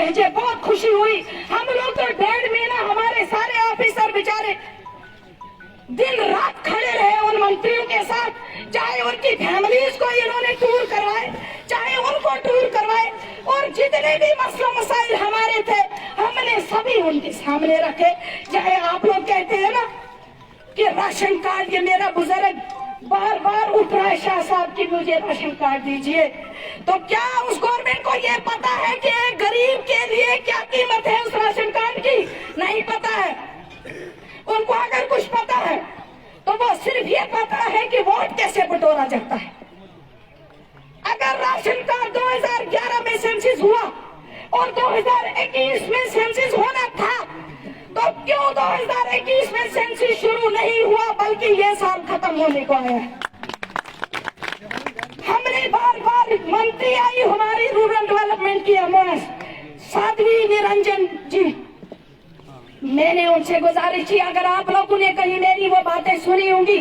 भेजे, बहुत खुशी हुई। हम लोग तो 1.5 महीना हमारे सारे ऑफिसर बेचारे दिन रात खड़े रहे उन मंत्रियों के साथ, चाहे उनकी फैमिलीज को इन्होंने टूर करवाए, चाहे उनको टूर करवाए, और जितने भी मसला मसाइल हमारे थे हमने सभी उनके सामने रखे। चाहे आप लोग कहते हैं ना कि राशन कार्ड, ये मेरा बुजुर्ग बार बार उठ रहा है शाह साहब की मुझे राशन कार्ड दीजिए, तो क्या उस गवर्नमेंट को ये पता है कि एक गरीब के लिए क्या कीमत है उस राशन कार्ड की? नहीं पता है। उनको अगर कुछ पता है तो वो सिर्फ ये पता है कि वोट कैसे बटोरा जाता है। अगर राशन कार्ड 2011 में सेंसस हुआ और 2021 में सेंसस होना था, तो क्यों 2021 में सेंसस शुरू नहीं हुआ बल्कि ये साल खत्म होने को आया? हमने बार बार मंत्री आई हमारी रूरल डेवलपमेंट की एमओएस साध्वी निरंजन जी, मैंने उनसे गुजारिश की, अगर आप लोगों ने कहीं मेरी वो बातें सुनी होंगी,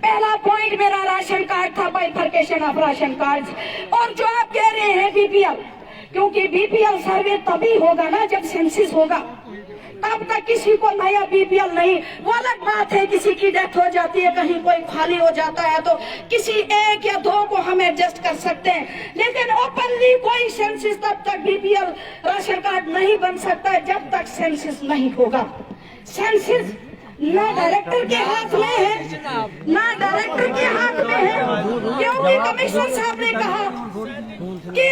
पहला पॉइंट मेरा राशन कार्ड था, बाइफरकेशन ऑफ राशन कार्ड, और जो आप कह रहे हैं बीपीएल, क्योंकि बीपीएल सर्वे तभी होगा ना जब सेंसस होगा, तब तक किसी को नया बीपीएल नहीं। वो अलग बात है किसी की डेथ हो जाती है, कहीं कोई खाली हो जाता है तो किसी एक या दो को हम एडजस्ट कर सकते हैं, लेकिन ओपनली कोई सेंसस तब तक बीपीएल राशन कार्ड नहीं बन सकता है जब तक सेंसस नहीं होगा। सेंसस ना डायरेक्टर के हाथ में है, ना डायरेक्टर के हाथ में है, क्योंकि कमिश्नर साहब ने कहा कि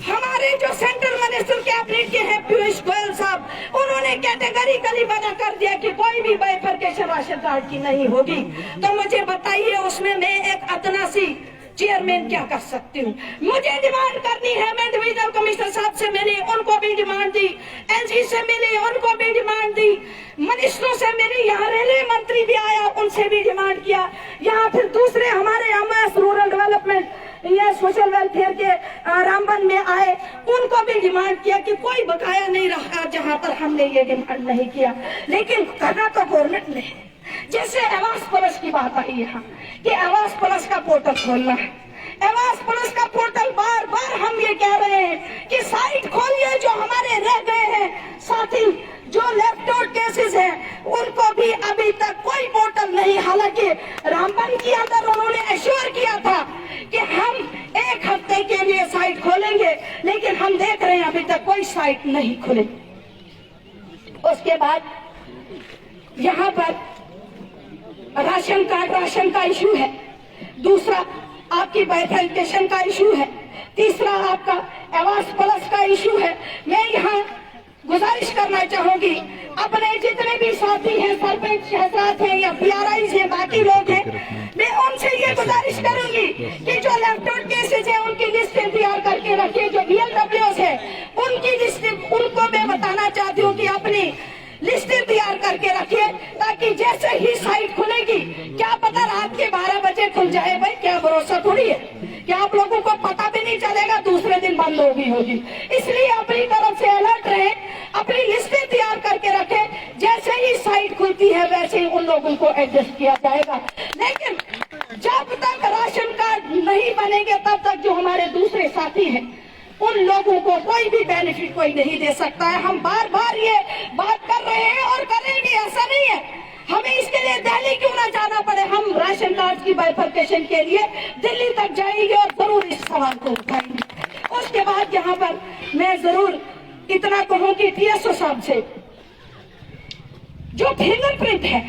हमारे जो सेंट्रल मिनिस्टर कैबिनेट के हैं पीयूष गोयल साहब, उन्होंने कैटेगरिकली मना कर दिया कि कोई भी बाइफरकेशन राशन कार्ड की नहीं होगी। तो मुझे बताइए उसमें मैं एक अतनासी चेयरमैन क्या कर सकती हूँ? मुझे डिमांड करनी है, मैं डिविजनल कमिश्नर साहब से मिली, उनको भी डिमांड दी, एलजी से मिली, उनको भी डिमांड दी, मिनिस्टरों से मिली, यहाँ रेलवे मंत्री भी आया, उनसे भी डिमांड किया, यहाँ फिर दूसरे हमारे एमएस रूरल डेवलपमेंट या सोशल वेलफेयर के रामबन में आए, उनको भी डिमांड किया कि कोई बकाया नहीं रहा जहाँ पर हमने ये डिमांड नहीं किया। लेकिन करना तो गवर्नमेंट ने, जैसे आवास प्लस की बात आई यहाँ कि आवास प्लस का पोर्टल खोलना है, आवास प्लस का पोर्टल बार बार हम ये कह रहे हैं कि साइट खोलिए जो हमारे रह गए हैं साथी, जो लेफ्ट आउट केसेस हैं उनको भी अभी तक कोई पोर्टल नहीं। हालांकि रामबन के अंदर उन्होंने एश्योर किया था कि हम 1 हफ्ते के लिए साइट खोलेंगे, लेकिन हम देख रहे हैं अभी तक कोई साइट नहीं खुली। उसके बाद यहाँ पर राशन कार्ड, राशन का इशू है, दूसरा आपकी बाइफरकेशन का इशू है, तीसरा आपका आवास प्लस का इशू है। मैं यहाँ गुजारिश करना चाहूंगी अपने जितने भी साथी हैं, सरपंच हजरात हैं या पीआरआईज हैं, बाकी लोग हैं, मैं उनसे ये गुजारिश करूंगी कि जो लेफ्ट आउट केसेज है उनकी लिस्ट तैयार करके रखिए, जो बीएलडब्ल्यूज है उनकी लिस्ट, उनको मैं बताना चाहती हूँ कि अपनी लिस्टें तैयार करके रखिए, ताकि जैसे ही साइट खुलेगी, क्या पता रात के 12 बजे खुल जाए, भाई क्या भरोसा थोड़ी है कि आप लोगों को पता भी नहीं चलेगा, दूसरे दिन बंद होगी। इसलिए अपनी तरफ से अलर्ट रहे, अपनी लिस्टें तैयार करके रखें, जैसे ही साइट खुलती है वैसे ही उन लोगों को एडजस्ट किया जाएगा। लेकिन जब तक राशन कार्ड नहीं बनेंगे तब तक जो हमारे दूसरे साथी हैं उन लोगों को कोई भी बेनिफिट कोई नहीं दे सकता है। हम बार बार ये बात कर रहे हैं और करेंगे, ऐसा नहीं है, हमें इसके लिए दिल्ली क्यों ना जाना पड़े, हम राशन कार्ड की बाइफरकेशन के लिए दिल्ली तक जाएंगे और जरूर इस सवाल को उठाएंगे। उसके बाद यहाँ पर मैं जरूर इतना कहूँ कि टीएसओ साहब से जो फिंगरप्रिंट है,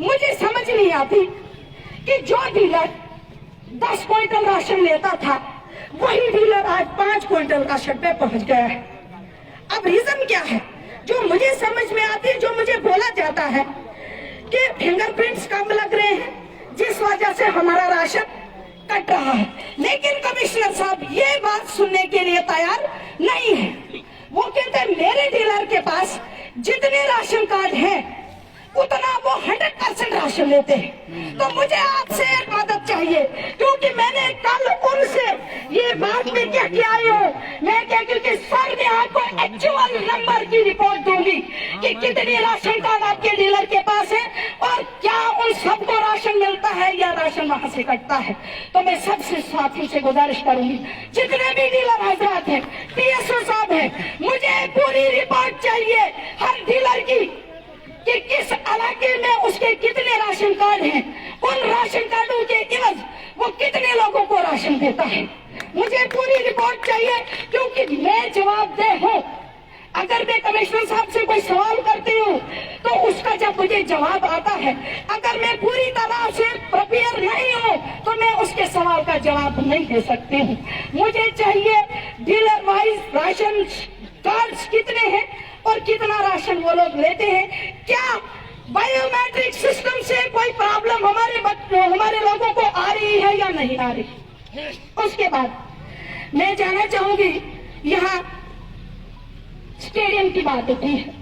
मुझे समझ नहीं आती कि जो डीलर 10 क्विंटल राशन लेता था वही डीलर आज 5 क्विंटल राशन पे पहुंच गया है। अब रीजन क्या है? जो मुझे समझ में आती है, जो मुझे बोला जाता है कि फिंगरप्रिंट्स कम लग रहे हैं जिस वजह से हमारा राशन कट रहा है, लेकिन कमिश्नर साहब ये बात सुनने के लिए तैयार नहीं है। वो कहते हैं मेरे डीलर के पास जितने राशन कार्ड हैं उतना वो 100% राशन लेते हैं। तो मुझे आपसे एक मदद चाहिए, क्योंकि मैंने कल उनसे ये बात में क्या किया हूँ, मैं क्या, क्योंकि सर ने आपको एक्चुअल नंबर की रिपोर्ट दूंगी कि कितने राशन कार्ड आपके डीलर के पास है और क्या उन सबको राशन मिलता है या राशन वहां से कटता है। तो मैं सबसे साथियों से गुजारिश करूंगी, जितने भी डीलर हजरात हैं, PSO साहब हैं, मुझे पूरी रिपोर्ट चाहिए हर डीलर की कि किस इलाके में उसके कितने राशन कार्ड हैं, उन राशन कार्डों के इवज वो कितने लोगों को राशन देता है। मुझे पूरी रिपोर्ट चाहिए, क्योंकि मैं जवाबदेह हूँ। अगर मैं कमिश्नर साहब से कोई सवाल करती हूँ तो उसका जब मुझे जवाब आता है, अगर मैं पूरी तरह से प्रिपेयर नहीं हूँ तो मैं उसके सवाल का जवाब नहीं दे सकती हूँ। मुझे चाहिए डीलर वाइज राशन कार्ड्स कितने हैं और कितना राशन वो लोग लेते हैं। क्या बायोमेट्रिक सिस्टम से कोई प्रॉब्लम हमारे लोगों को आ रही है या नहीं आ रही। उसके बाद मैं जानना चाहूंगी, यहाँ स्टेडियम की बात होती है,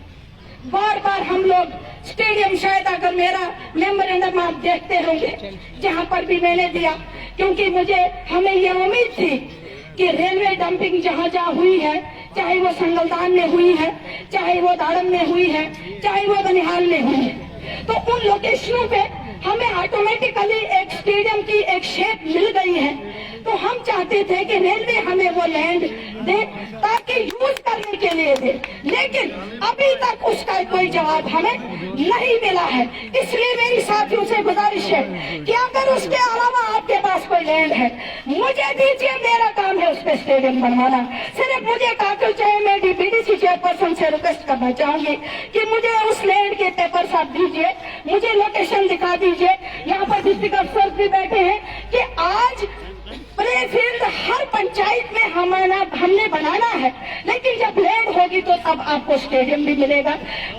बार बार हम लोग स्टेडियम, शायद अगर मेरा मेमोरेंडम आप देखते होंगे जहां पर भी मैंने दिया, क्योंकि हमें ये उम्मीद थी कि रेलवे डंपिंग जहां जहां हुई है, चाहे वो संगलदान में हुई है, चाहे वो दाड़म में हुई है, चाहे वो बनिहाल में हुई है, तो उन लोकेशनों पे हमें ऑटोमेटिकली एक स्टेडियम की एक शेप मिल गई है। तो हम चाहते थे कि रेलवे हमें वो लैंड दे ताकि यूज करने के लिए दे, लेकिन अभी तक उसका कोई जवाब हमें नहीं मिला है। इसलिए मेरी साथियों से गुजारिश है कि अगर उसके अलावा आपके पास कोई लैंड है, मुझे दीजिए, मेरा काम है उस पर स्टेडियम बनवाना। सिर्फ मुझे कागज चाहिए। मैं DPDC चेयरपर्सन से रिक्वेस्ट करना चाहूंगी कि मुझे उस लैंड के पेपर्स आप दीजिए, मुझे लोकेशन दिखा दीजिए। यहाँ पर डिस्ट्रिक्ट अफसर भी बैठे हैं कि आज प्ले फील्ड हर पंचायत में हमने बनाना है, लेकिन जब लैंड होगी तो तब आपको स्टेडियम भी मिलेगा।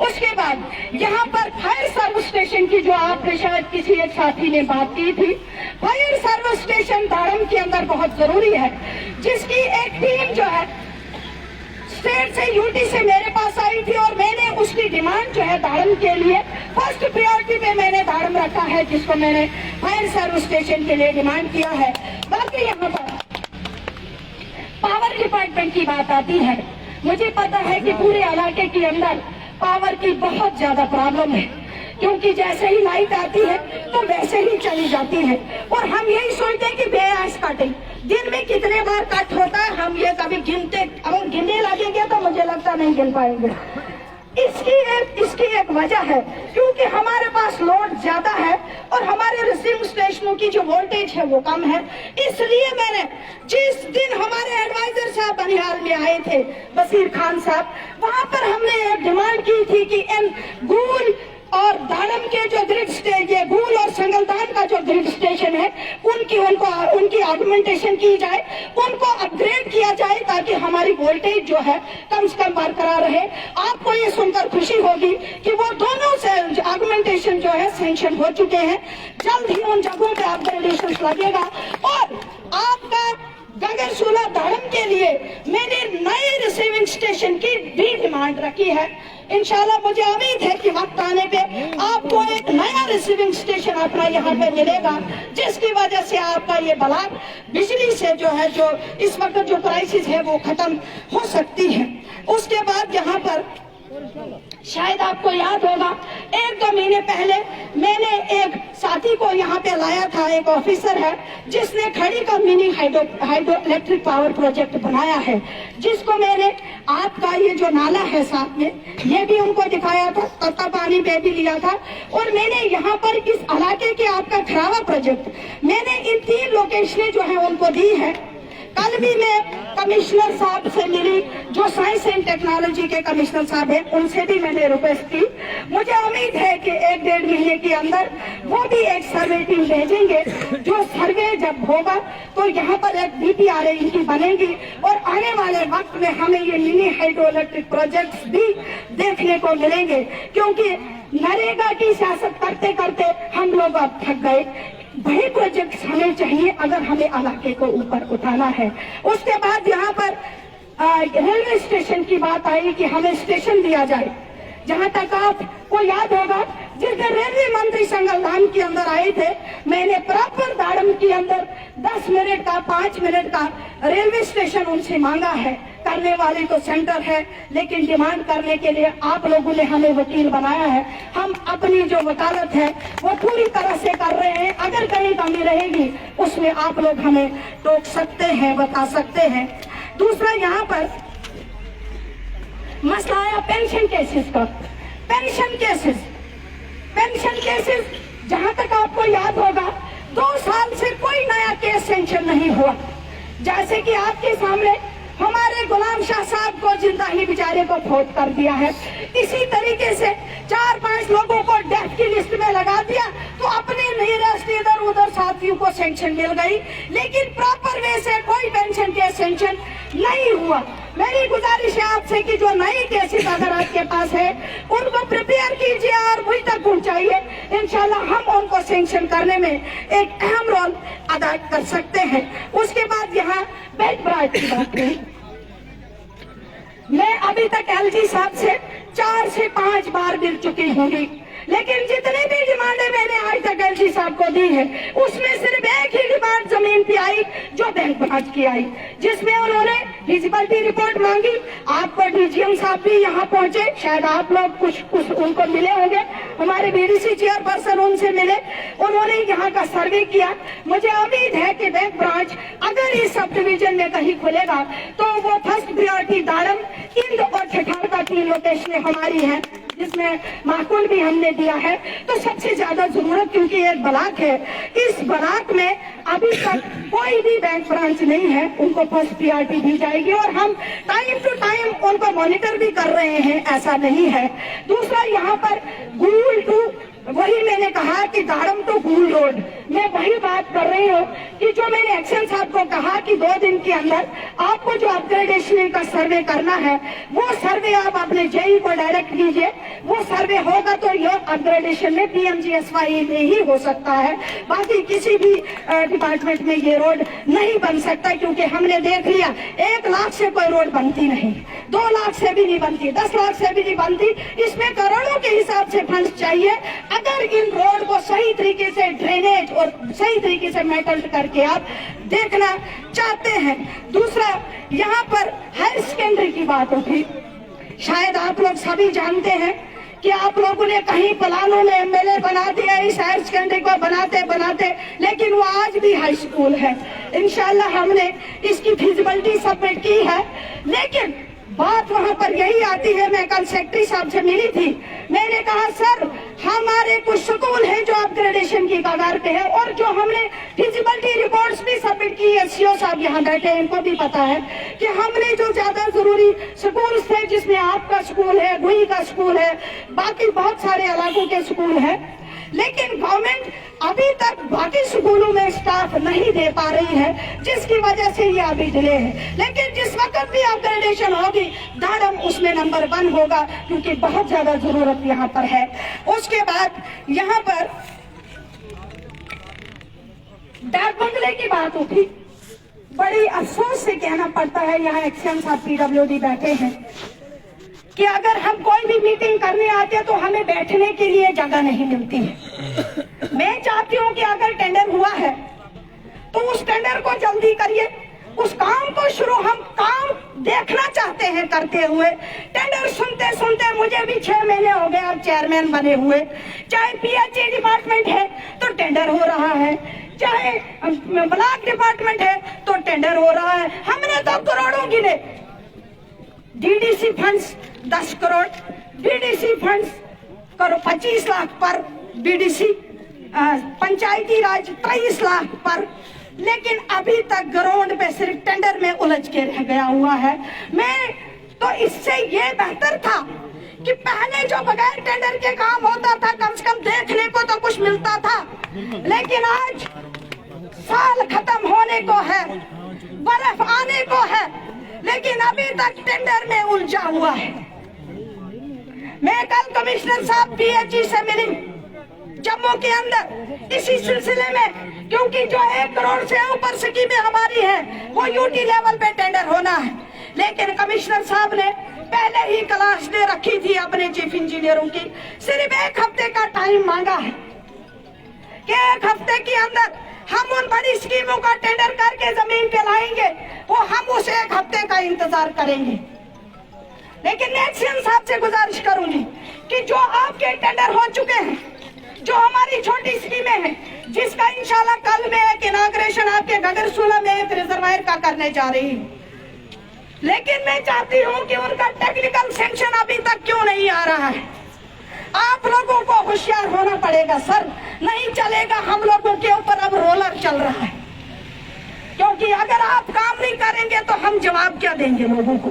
उसके बाद यहाँ पर फायर सर्विस स्टेशन की जो आपने शायद किसी एक साथी ने बात की थी, फायर सर्विस स्टेशन दाड़म के अंदर बहुत जरूरी है, जिसकी एक टीम जो है स्टेट से यूटी से मेरे पास आई थी और मैंने उसकी डिमांड जो है दाड़म के लिए फर्स्ट प्रायोरिटी में मैंने दाड़म रखा है, जिसको मैंने फायर सर्विस स्टेशन के लिए डिमांड किया है। बाकी यहाँ पर पावर डिपार्टमेंट की बात आती है, मुझे पता है कि पूरे इलाके के अंदर पावर की बहुत ज्यादा प्रॉब्लम है, क्योंकि जैसे ही लाइट आती है तो वैसे ही चली जाती है, और हम यही सोचते हैं कि बेआस कटिंग दिन में कितने बार कट होता है, हम ये कभी गिनने लगेंगे तो मुझे लगता नहीं गिन पाएंगे। इसकी एक वजह है, क्योंकि हमारे पास लोड ज्यादा है और हमारे रिसीविंग स्टेशनों की जो वोल्टेज है वो कम है। इसलिए मैंने जिस दिन हमारे एडवाइजर साहब बनिहाल में आए थे, बशीर खान साहब, वहां पर हमने एक डिमांड की थी कि इन गूल और दाड़म के जो ग्रिड स्टेशन, गूल और संगलदान का जो ग्रिड स्टेशन है, उनकी ऑगमेंटेशन की जाए, उनको अपग्रेड किया जाए, ताकि हमारी वोल्टेज जो है कम से कम बरकरार रहे। आपको ये सुनकर खुशी होगी कि वो दोनों से ऑगमेंटेशन जो है सैंक्शन हो चुके हैं। जल्द ही उन जगहों पे अपग्रेडेशन लगेगा। और आपका गगनसूला दाड़म के लिए मैंने नए रिसीविंग स्टेशन की भी डिमांड रखी है। इंशाल्लाह मुझे उम्मीद है कि वक्त आने पे आपको एक नया रिसीविंग स्टेशन अपना यहाँ पे मिलेगा, जिसकी वजह से आपका ये ब्लॉक बिजली से जो है, जो इस वक्त जो क्राइसिस है वो खत्म हो सकती है। उसके बाद यहाँ पर शायद आपको याद होगा, 1-2 महीने पहले मैंने एक साथी को यहाँ पे लाया था, एक ऑफिसर है जिसने खड़ी का mini hydro electric power project बनाया है, जिसको मैंने आपका ये जो नाला है साथ में, ये भी उनको दिखाया था, तत्ता पानी पे भी लिया था। और मैंने यहाँ पर इस इलाके के आपका खरावा प्रोजेक्ट मैंने इन 3 लोकेशनें जो है उनको दी है। कल भी मैं कमिश्नर साहब से मिली, जो साइंस एंड टेक्नोलॉजी के कमिश्नर साहब हैं, उनसे भी मैंने रिक्वेस्ट की। मुझे उम्मीद है कि 1-1.5 महीने के अंदर वो भी एक सर्वे टीम भेजेंगे। जो सर्वे जब होगा तो यहाँ पर एक DPRA इनकी बनेगी, और आने वाले वक्त में हमें ये मिनी हाइड्रो इलेक्ट्रिक प्रोजेक्ट्स भी देखने को मिलेंगे, क्योंकि नरेगा की सियासत करते करते हम लोग अब थक गए। बड़े प्रोजेक्ट्स हमें चाहिए अगर हमें इलाके को ऊपर उठाना है। उसके बाद यहाँ पर रेलवे स्टेशन की बात आई कि हमें स्टेशन दिया जाए। जहाँ तक आपको याद होगा, जिस दिन रेलवे मंत्री संगलदान के अंदर आए थे, मैंने प्रॉपर दाड़म के अंदर 10 मिनट का 5 मिनट का रेलवे स्टेशन उनसे मांगा है। करने वाली तो सेंटर है, लेकिन डिमांड करने के लिए आप लोगों ने हमें वकील बनाया है। हम अपनी जो वकालत है वो पूरी तरह से कर रहे हैं। अगर कहीं कमी रहेगी उसमें आप लोग हमें टोक सकते हैं, बता सकते हैं। दूसरा यहाँ पर मसला आया पेंशन केसेस का। पेंशन केसेस जहां तक आपको याद होगा 2 साल से कोई नया केस सेंक्शन नहीं हुआ। जैसे कि आपके सामने हमारे गुलाम शाह साहब को जिंदा ही बेचारे को फौत कर दिया है, इसी तरीके से 4-5 लोगों को डेथ की लिस्ट में लगा दिया, तो अपने नियरेस्ट इधर उधर साथियों को सेंक्शन मिल गई, लेकिन प्रॉपर वे से कोई पेंशन केस सेंक्शन नहीं हुआ। मेरी गुजारिश है आपसे कि जो नए केसेस अगर आपके पास है उनको प्रिपेयर कीजिए और मुझ तक पहुंचाइए। इंशाल्लाह हम उनको सेंक्शन करने में एक अहम रोल अदा कर सकते हैं। उसके बाद यहाँ बेड ब्राइट की बात रही, मैं अभी तक एलजी साहब से 4 से 5 बार मिल चुकी होंगी, लेकिन जितनी भी डिमांडें मैंने आज तक एलजी साहब को दी है उसमें सिर्फ एक ही डिमांड जमीन की आई जो बैंक ब्रांच की आई, जिसमें उन्होंने फिजिबिलिटी रिपोर्ट मांगी। आपको डीजीएम साहब भी यहाँ पहुंचे, शायद आप लोग कुछ उनको मिले होंगे, हमारे बीडीसी चेयरपर्सन उनसे मिले, उन्होंने यहाँ का सर्वे किया। मुझे उम्मीद है कि बैंक ब्रांच अगर इस सब डिवीजन में कहीं खुलेगा तो वो फर्स्ट प्रायोरिटी दाड़म, इंद और ठठार का 3 लोकेशन हमारी है, जिसमें माकुल भी हमने दिया है। तो सबसे ज्यादा जरूरत क्योंकि एक ब्लॉक है, इस ब्लॉक में अभी तक कोई भी बैंक ब्रांच नहीं है, उनको फर्स्ट प्रायोरिटी दी जाएगी और हम टाइम टू टाइम उनको मॉनिटर भी कर रहे हैं, ऐसा नहीं है। दूसरा यहाँ पर गूल टू, वही मैंने कहा कि दाड़म टू गूल रोड, मैं वही बात कर रही हूँ कि जो मैंने एक्शन साहब को कहा कि 2 दिन के अंदर आपको जो अपग्रेडेशन का सर्वे करना है वो सर्वे आप अपने जेई को डायरेक्ट कीजिए। वो सर्वे होगा तो ये अपग्रेडेशन में पीएमजीएसवाई में ही हो सकता है, बाकी किसी भी डिपार्टमेंट में ये रोड नहीं बन सकता, क्योंकि हमने देख लिया 1 लाख से कोई रोड बनती नहीं, 2 लाख से भी नहीं बनती, 10 लाख से भी नहीं बनती, इसमें करोड़ों के हिसाब से फंड चाहिए। अगर इन रोड को सही तरीके से ड्रेनेज और सही तरीके से मेटल करके आप देखना चाहते हैं। दूसरा यहाँ पर हायर सेकेंडरी की बात उठी, शायद आप लोग सभी जानते हैं कि आप लोगों ने कहीं प्लानों में एमएलए बना दिया इस हायर सेकेंडरी को बनाते बनाते, लेकिन वो आज भी हाई स्कूल है। इंशाल्लाह हमने इसकी फिजिबिलिटी सबमिट की है, लेकिन बात वहां पर यही आती है। मैं कल सेक्रेटरी साहब से मिली थी, मैंने कहा सर हमारे कुछ स्कूल हैं जो अपग्रेडेशन की कगार पे है और जो हमने फिजिबिलिटी रिपोर्ट्स भी सबमिट की है, सीओ साहब यहाँ बैठे हैं, इनको भी पता है कि हमने जो ज्यादा जरूरी स्कूल थे, जिसमें आपका स्कूल है, भुई का स्कूल है, बाकी बहुत सारे इलाकों के स्कूल है, लेकिन गवर्नमेंट अभी तक बाकी स्कूलों में स्टाफ नहीं दे पा रही है, जिसकी वजह से ये अभी डिले है। लेकिन जिस वक्त भी अपग्रेडेशन होगी दाड़म उसमें नंबर 1 होगा, क्योंकि बहुत ज्यादा जरूरत यहाँ पर है। उसके बाद यहाँ पर डाक बंगले की बात उठी, बड़ी अफसोस से कहना पड़ता है, यहाँ एक्शन साहब पीडब्ल्यूडी बैठे हैं, कि अगर हम कोई भी मीटिंग करने आते हैं तो हमें बैठने के लिए जगह नहीं मिलती है। मैं चाहती हूँ कि अगर टेंडर हुआ है तो उस टेंडर को जल्दी करिए, उस काम को शुरू, हम काम देखना चाहते हैं करते हुए। टेंडर सुनते सुनते मुझे भी 6 महीने हो गए अब चेयरमैन बने हुए। चाहे पीएचई डिपार्टमेंट है तो टेंडर हो रहा है, चाहे ब्लॉक डिपार्टमेंट है तो टेंडर हो रहा है। हमने तो करोड़ों गिने, DDC funds 10 crore, BDC funds करो 25 लाख पर बीडीसी, पंचायती राज 23 लाख पर, लेकिन अभी तक ग्राउंड पे सिर्फ टेंडर में उलझ के रह गया हुआ है। मैं तो इससे ये बेहतर था कि पहले जो बगैर टेंडर के काम होता था कम से कम देखने को तो कुछ मिलता था, लेकिन आज साल खत्म होने को है, बर्फ आने को है, लेकिन अभी तक टेंडर में उलझा हुआ है। मैं कल कमिश्नर साहब पीएचई से मिली जम्मू के अंदर इसी सिलसिले में, क्योंकि जो 1 करोड़ से ऊपर स्कीमें हमारी है वो यूटी लेवल पे टेंडर होना है, लेकिन कमिश्नर साहब ने पहले ही क्लास दे रखी थी अपने चीफ इंजीनियरों की, सिर्फ 1 हफ्ते का टाइम मांगा है कि 1 हफ्ते के अंदर हम उन बड़ी स्कीमों का टेंडर करके जमीन पे लाएंगे, वो हम उसे 1 हफ्ते का इंतजार करेंगे। लेकिन मैं सीएम साहब से गुजारिश करूंगी कि जो आपके टेंडर हो चुके हैं, जो हमारी छोटी स्कीमें हैं, जिसका इंशाल्लाह कल मैं एक इनॉग्रेशन आपके घगरसुला में एक रिजर्वायर का करने जा रही हूँ, लेकिन मैं चाहती हूँ कि उनका टेक्निकल सैंक्शन अभी तक क्यों नहीं आ रहा है। आप लोगों को होशियार होना पड़ेगा सर, नहीं चलेगा हम लोगों के ऊपर अब रोलर चल रहा है, क्योंकि अगर आप काम नहीं करेंगे तो हम जवाब क्या देंगे लोगों को।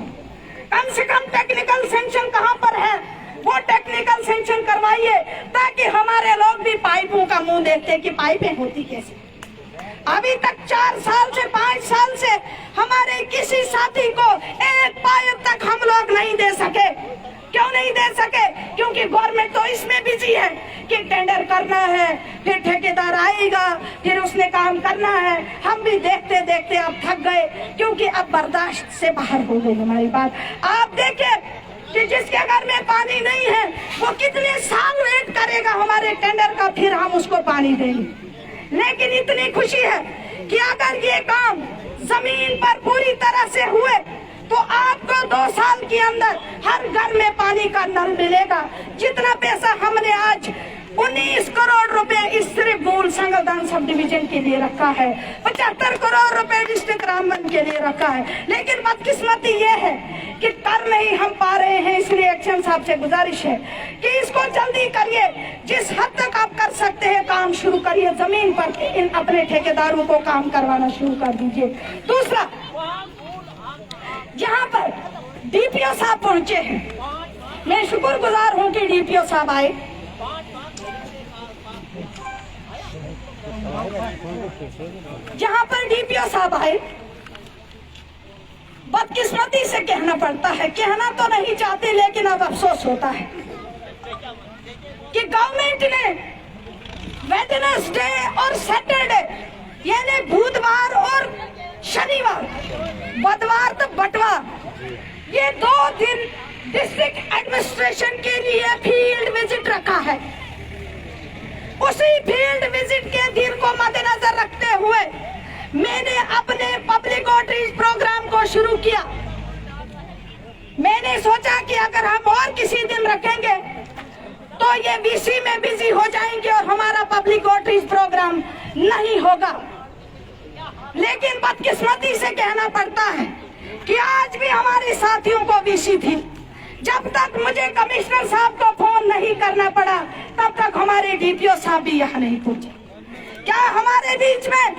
कम से कम टेक्निकल सैंक्शन कहाँ पर है, वो टेक्निकल सैंक्शन करवाइए, ताकि हमारे लोग भी पाइपों का मुंह देखते कि पाइपें होती कैसे। अभी तक 4 साल से 5 साल से हमारे किसी साथी को 1 पाइप तक हम लोग नहीं दे सके। क्यों नहीं दे सके? क्योंकि गवर्नमेंट तो इसमें बिजी है कि टेंडर करना है, फिर ठेकेदार आएगा, फिर उसने काम करना है। हम भी देखते देखते अब थक गए, क्योंकि अब बर्दाश्त से बाहर हो गई हमारी बात। आप देखें कि जिसके घर में पानी नहीं है वो कितने साल वेट करेगा हमारे टेंडर का, फिर हम उसको पानी देंगे। लेकिन इतनी खुशी है कि अगर ये काम जमीन पर पूरी तरह से हुए तो आपको 2 साल के अंदर हर घर में पानी का नल मिलेगा। जितना पैसा हमने आज 19 करोड़ रुपए इस सिर्फ मूल संगलदान सब डिवीजन के लिए रखा है, 75 करोड़ रुपए डिस्ट्रिक्ट रामबन के लिए रखा है, लेकिन बदकिस्मती ये है कि कर नहीं हम पा रहे हैं। इसलिए एक्शन साहब से गुजारिश है कि इसको जल्दी करिए, जिस हद तक आप कर सकते हैं काम शुरू करिए, जमीन पर इन अपने ठेकेदारों को काम करवाना शुरू कर दीजिए। दूसरा, यहाँ पर डीपीओ साहब पहुंचे हैं, मैं शुक्रगुजार हूँ कि डीपीओ साहब आए। जहाँ पर डीपीओ साहब आए, बदकिस्मती से कहना पड़ता है, कहना तो नहीं चाहते लेकिन अब अफसोस होता है कि गवर्नमेंट ने वेडनेसडे और सैटरडे यानी बुधवार और शनिवार, बुधवार तो बटवार, ये 2 दिन डिस्ट्रिक्ट एडमिनिस्ट्रेशन के लिए फील्ड विजिट रखा है। उसी फील्ड विजिट के दिन को मद्देनजर रखते हुए मैंने अपने पब्लिक आउटरीच प्रोग्राम को शुरू किया। मैंने सोचा कि अगर हम और किसी दिन रखेंगे तो ये वीसी में बिजी हो जाएंगे और हमारा पब्लिक आउटरीच प्रोग्राम नहीं होगा। लेकिन बदकिस्मती से कहना पड़ता है कि आज भी हमारे साथियों को वीसी थी। जब तक मुझे कमिश्नर साहब को फोन नहीं करना पड़ा तब तक हमारे डीपीओ साहब भी यहाँ नहीं पहुंचे। क्या हमारे बीच में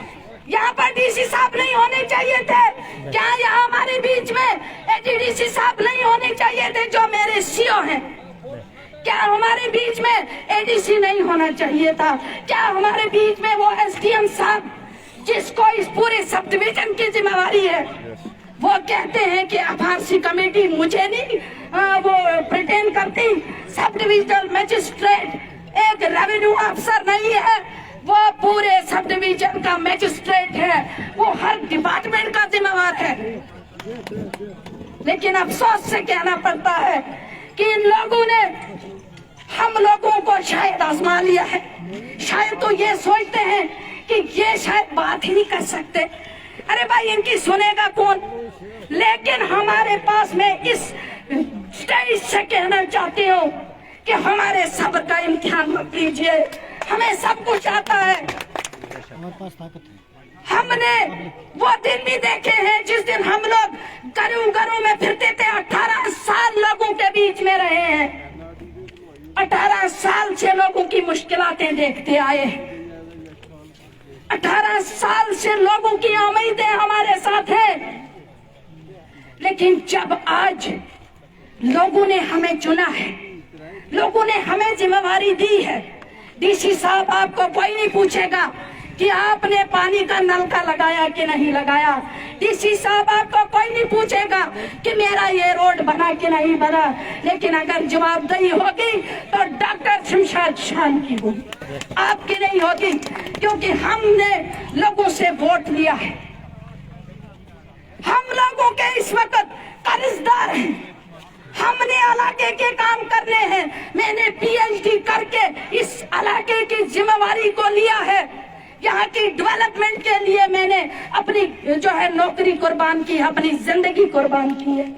यहाँ पर डीसी साहब नहीं होने चाहिए थे? क्या यहाँ हमारे बीच में एडीडीसी साहब नहीं होने चाहिए थे जो मेरे सीओ हैं? क्या हमारे बीच में एडीसी नहीं होना चाहिए था? क्या हमारे बीच में वो एसडीएम साहब जिसको इस पूरे सब डिवीजन की जिम्मेवारी है, वो कहते हैं कि एफआरसी कमेटी मुझे नहीं वो प्रिटेंड करती, सब डिविजनल मजिस्ट्रेट एक रेवेन्यू अफसर नहीं है, वो पूरे सब डिवीजन का मजिस्ट्रेट है, वो हर डिपार्टमेंट का जिम्मेवार है। लेकिन अफसोस से कहना पड़ता है कि इन लोगों ने हम लोगों को शायद आजमा लिया है। शायद तो ये सोचते हैं कि ये शायद बात ही नहीं कर सकते। अरे भाई, इनकी सुनेगा कौन? लेकिन हमारे पास में इस स्टेज से कहना चाहती हूँ कि हमारे सब्र का इम्तिहान मत लीजिए। हमें सब कुछ आता है। हमने वो दिन भी देखे हैं जिस दिन हम लोग घरों में फिरते थे। 18 साल लोगों के बीच में रहे हैं, 18 साल से लोगों की मुश्किलातें देखते आए, 18 साल से लोगों की उम्मीदें हमारे साथ हैं। लेकिन जब आज लोगों ने हमें चुना है, लोगों ने हमें जिम्मेवारी दी है, डीसी साहब आपको कोई नहीं पूछेगा कि आपने पानी का नलका लगाया कि नहीं लगाया। डीसी साहब आपको कोई नहीं पूछेगा कि मेरा ये रोड बना कि नहीं बना। लेकिन अगर जवाबदेही होगी तो डॉक्टर शमशाद शान की होगी, आपकी नहीं होगी, क्योंकि हमने लोगों से वोट लिया है। हम लोगों के इस वक्त कर्जदार हैं। हमने इलाके के काम करने हैं। मैंने पीएचडी करके इस इलाके की जिम्मेवारी को लिया है यहाँ की डेवलपमेंट के लिए मैंने अपनी जो है नौकरी कुर्बान की, अपनी जिंदगी कुर्बान की है।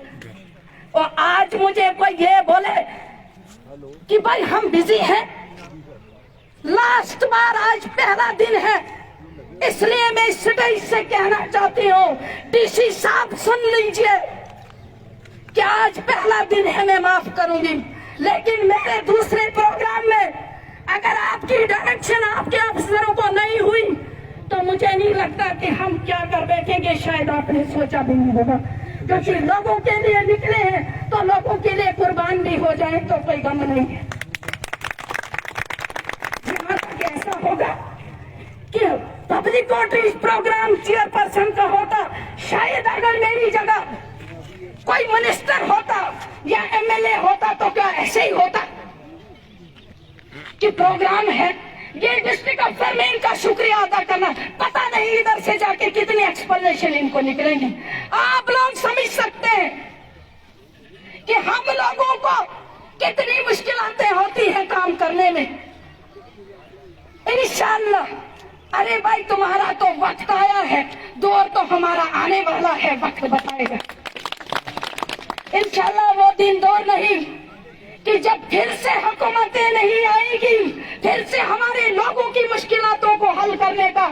और आज मुझे कोई ये बोले कि भाई हम बिजी हैं, लास्ट बार आज पहला दिन है, इसलिए मैं स्टेज से कहना चाहती हूँ, डीसी साहब सुन लीजिए कि आज पहला दिन है, मैं माफ करूंगी, लेकिन मेरे दूसरे प्रोग्राम में अगर आपकी डायरेक्शन आपके अफसरों को नहीं हुई तो मुझे नहीं लगता कि हम क्या कर बैठेंगे, शायद आपने सोचा भी नहीं होगा, क्योंकि लोगों के लिए निकले हैं तो लोगों के लिए कुर्बान भी हो जाए तो कोई गम नहीं है। यहाँ तक ऐसा होगा कि पब्लिक आउटरीच प्रोग्राम चेयरपर्सन का होता, शायद अगर मेरी जगह कोई मिनिस्टर होता या एमएलए होता तो क्या ऐसे ही होता कि प्रोग्राम है, ये डिस्ट्रिक्ट अफसर में इनका शुक्रिया अदा करना, पता नहीं इधर से जाके कितने एक्सप्लेनेशन इनको निकलेंगे। आप लोग समझ सकते हैं कि हम लोगों को कितनी मुश्किलातें होती हैं काम करने में। इंशाअल्लाह, अरे भाई तुम्हारा तो वक्त आया है, दौर तो हमारा आने वाला है, वक्त बताएगा। इंशाअल्लाह वो दिन दौर नहीं कि जब फिर से हुकूमतें नहीं आएगी, फिर से हमारे लोगों की मुश्किलातों को हल करने का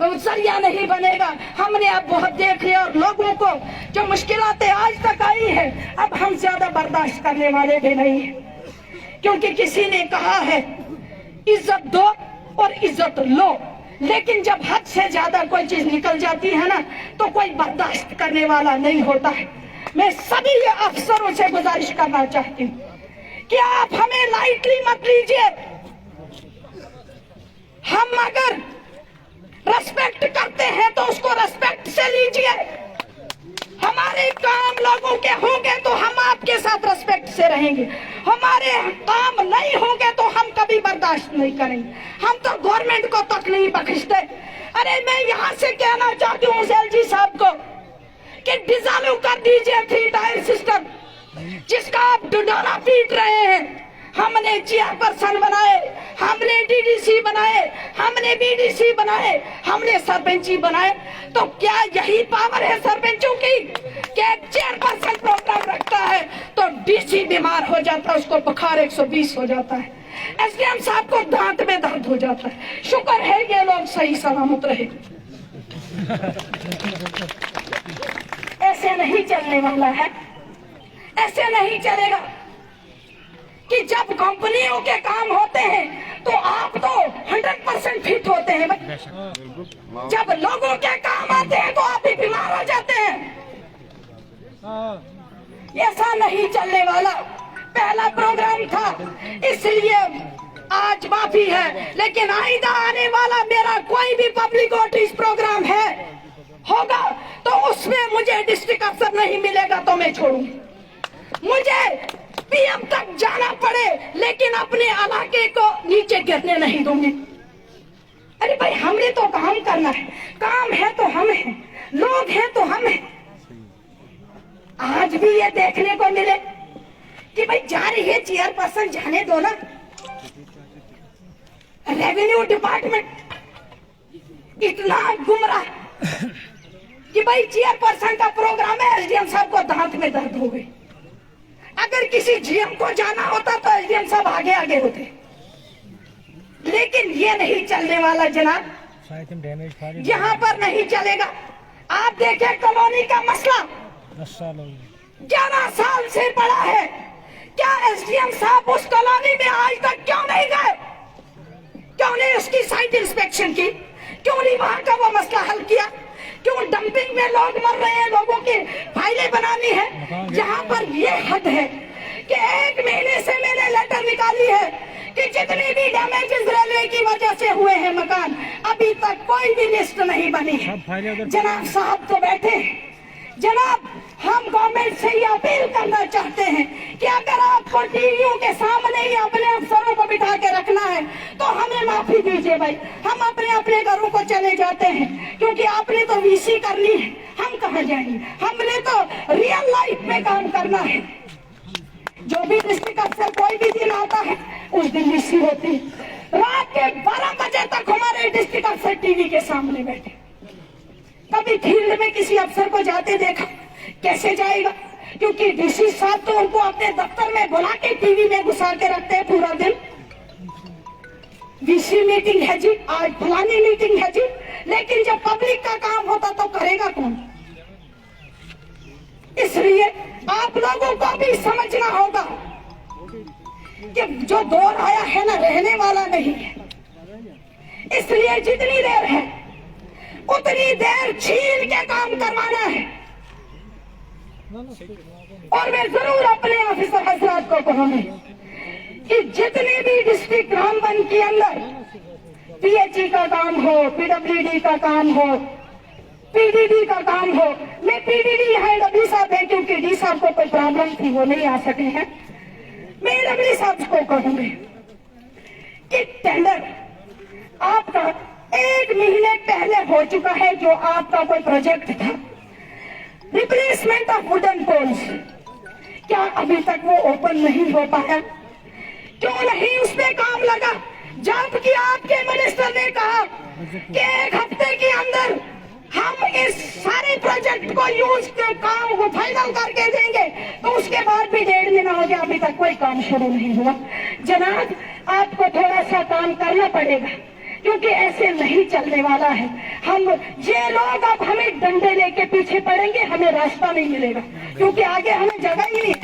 जरिया नहीं बनेगा। हमने अब बहुत देख लिया और लोगों को जो मुश्किलातें आज तक आई है, अब हम ज्यादा बर्दाश्त करने वाले भी नहीं है, क्योंकि किसी ने कहा है इज्जत दो और इज्जत लो, लेकिन जब हद से ज्यादा कोई चीज निकल जाती है ना तो कोई बर्दाश्त करने वाला नहीं होता है। मैं सभी अफसरों से गुजारिश करना चाहती हूँ कि आप हमें लाइटली मत लीजिए। हम अगर रेस्पेक्ट करते हैं तो उसको रेस्पेक्ट से लीजिए। हमारे काम लोगों के होंगे तो हम आपके साथ रेस्पेक्ट से रहेंगे, हमारे काम नहीं होंगे तो हम कभी बर्दाश्त नहीं करेंगे। हम तो गवर्नमेंट को तक नहीं बख्शते। अरे मैं यहाँ से कहना चाहती हूँ एलजी साहब को कि डिसॉल्व कर दीजिए 3 टायर सिस्टम, जिसका आप डुडोरा पीट रहे हैं। हमने चेयरपर्सन बनाए, हमने डीडीसी बनाए, हमने बीडीसी बनाए, हमने सरपंची बनाए, तो क्या यही पावर है सरपंचों की कि एक चेयरपर्सन प्रोग्राम रखता है तो डीसी बीमार हो जाता है, उसको बुखार 120 हो जाता है, एसडीएम साहब को दांत में दर्द हो जाता है। शुक्र है ये लोग सही सलामत रहे। ऐसे नहीं चलने वाला है, ऐसे नहीं चलेगा कि जब कंपनियों के काम होते हैं तो आप तो 100% फिट होते हैं भाई, जब लोगों के काम आते हैं तो आप भी बीमार हो जाते हैं। ऐसा नहीं चलने वाला। पहला प्रोग्राम था इसलिए आज माफी है, लेकिन आइंदा आने वाला मेरा कोई भी पब्लिक आउटरीच प्रोग्राम है होगा तो उसमें मुझे डिस्ट्रिक्ट अफसर नहीं मिलेगा तो मैं छोड़ूंगी। मुझे पीएम तक जाना पड़े लेकिन अपने इलाके को नीचे गिरने नहीं दूंगी। अरे भाई हमने तो काम करना है, काम है तो हम हैं, लोग हैं तो हम हैं। आज भी ये देखने को मिले कि भाई जा रही है चेयरपर्सन, जाने दो ना। रेवेन्यू डिपार्टमेंट इतना गुमराह कि भाई चेयरपर्सन का प्रोग्राम है, एसडीएम साहब को दांत में दर्द हो गई। अगर किसी जीएम को जाना होता तो एसडीएम साहब आगे आगे होते, लेकिन ये नहीं चलने वाला जनाब, यहाँ पर नहीं चलेगा। आप देखें कॉलोनी का मसला 11 साल से पड़ा है, क्या एसडीएम साहब उस कॉलोनी में आज तक क्यों नहीं गए? क्यों नहीं उसकी साइट इंस्पेक्शन की? क्यों नहीं वहां का वो मसला हल किया? क्यों डंपिंग में लोग मर रहे हैं, लोगों की फाइलें बनानी है? जहां पर ये हद है कि 1 महीने से मैंने लेटर निकाली है कि जितने भी डैमेजेस रेलवे की वजह से हुए हैं मकान, अभी तक कोई भी लिस्ट नहीं बनी है। जनाब साहब तो बैठे हैं। जनाब हम गवर्नमेंट से ये अपील करना चाहते हैं कि अगर आपको टीवियों के सामने ही अपने अफसरों को बिठा के रखना है तो हमें माफी दीजिए भाई, हम अपने अपने घरों को चले जाते हैं, क्योंकि आपने तो वीसी करनी है, हम कहाँ जाएंगे? हमने तो रियल लाइफ में काम करना है। जो भी डिस्ट्रिक्ट अफसर कोई भी दिन आता है उस दिन वीसी होती है। रात के 12 बजे तक हमारे डिस्ट्रिक्ट अफसर टीवी के सामने बैठे। कभी फील्ड में किसी अफसर को जाते देखा? कैसे जाएगा? क्योंकि डीसी साहब तो उनको अपने दफ्तर में बुला के टीवी में घुसा के रखते हैं पूरा दिन। डीसी मीटिंग है जी, आज फलानी मीटिंग है जी, लेकिन जब पब्लिक का काम होता तो करेगा कौन? इसलिए आप लोगों को भी समझना होगा कि जो दौर आया है ना, रहने वाला नहीं है। इसलिए जितनी देर है उतनी देर छीन के काम करवाना है। और मैं जरूर अपने ऑफिसर हजरात को कहूंगी कि जितने भी डिस्ट्रिक्ट रामबन के अंदर पीएचई का काम हो, पीडब्ल्यूडी का काम हो, पीडीडी का काम हो, मैं पीडीडी है डब्ल्यू साहब है, क्योंकि डी साहब को कोई प्रॉब्लम थी वो नहीं आ सके हैं। मैं डब्ल्यू साहब को कहूंगी कि टेंडर आपका 1 महीने पहले हो चुका है। जो आपका कोई प्रोजेक्ट था रिप्लेसमेंट ऑफ वुडन पोल्स, क्या अभी तक वो ओपन नहीं हो पाया? क्यों नहीं उस पे काम लगा? जबकि आपके मिनिस्टर ने कहा कि 1 हफ्ते के अंदर हम इस सारे प्रोजेक्ट को यूज के काम को फाइनल करके देंगे, तो उसके बाद भी 1.5 महीना हो गया, अभी तक कोई काम शुरू नहीं हुआ। जनाब, आपको थोड़ा सा काम करना पड़ेगा, क्योंकि ऐसे नहीं चलने वाला है। हम ये लोग अब हमें डंडे लेके पीछे पड़ेंगे, हमें रास्ता नहीं मिलेगा, क्योंकि आगे हमें जगह ही नहीं।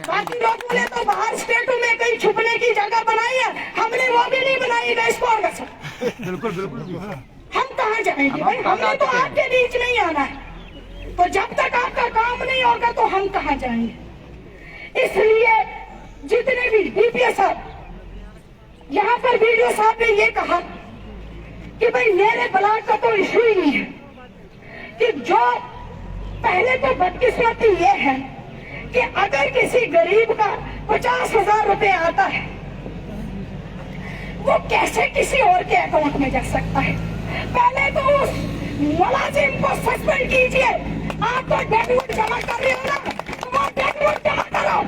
बाकी लोगों ने तो बाहर स्टेटों में कहीं छुपने की जगह बनाई है, हमने वो भी नहीं बनाई। बिल्कुल बिल्कुल, हम कहाँ जाएंगे भाई? हमने तो आपके बीच नहीं आना है, तो जब तक आपका काम नहीं होगा तो हम कहाँ जाएंगे? इसलिए जितने भी डीपीएस साहब, यहाँ पर वीडियो साहब ने ये कहा कि भाई मेरे ब्लॉक का तो इशू ही नहीं है, कि जो पहले तो बदकिस्मती ये है कि अगर किसी गरीब का 50,000 रुपए आता है, वो कैसे किसी और के अकाउंट में जा सकता है? पहले तो उस मुलाजिम को सस्पेंड कीजिए। आप तो डेडवुड जमा कर रहे हो ना, तो वो डेडवुड जमा करो।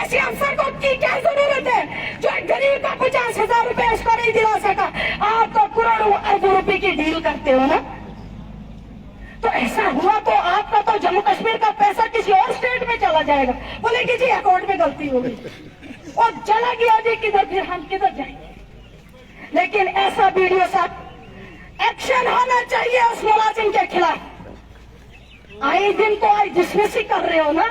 ऐसे अफसर को की क्या जरूरत है जो एक गरीब का 50,000 रुपए उसको नहीं दिला सका? आप तो करोड़ों अरबों रुपए की डील करते हो ना। तो ऐसा हुआ तो आपका तो जम्मू कश्मीर का पैसा किसी और स्टेट में चला जाएगा। बोले कि जी अकाउंट में गलती हो गई और चला गया जी, किधर फिर हम किधर जाएंगे? लेकिन ऐसा वीडियो साहब एक्शन होना चाहिए उस मुलाजिम के खिलाफ। आए दिन तो आज डिसमिस ही कर रहे हो ना,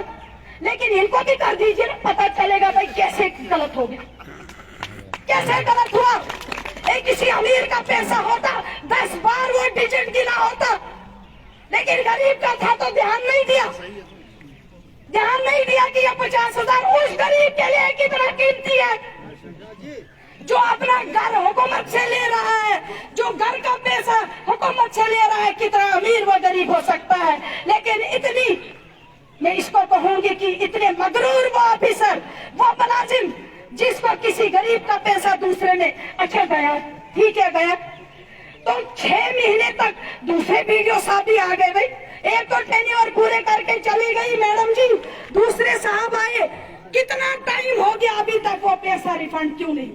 लेकिन इनको भी कर दीजिए ना, पता चलेगा भाई कैसे गलत हो गया, कैसे गलत हुआ। एक किसी अमीर का पैसा होता 10 बार वो डिजिट गिना होता, लेकिन गरीब का था तो ध्यान नहीं दिया। ध्यान नहीं दिया कि ये 50,000 उस गरीब के लिए कितना कीमती है, जो अपना घर हुकूमत से ले रहा है, जो घर का पैसा हुकूमत से ले रहा है। कितना अमीर वो गरीब हो सकता है, लेकिन इतनी, मैं इसको कहूंगी कि इतने मगरूर वो ऑफिसर, वो मुलाजिम जिसको किसी गरीब का पैसा दूसरे ने, अच्छा गया ठीक है गया, तो 6 महीने तक दूसरे वीडियो साहब भी आ गए भाई। एक तो टेन्योर पूरे करके चली गई मैडम जी, दूसरे साहब आए, कितना टाइम हो गया अभी तक वो पैसा रिफंड क्यों नहीं?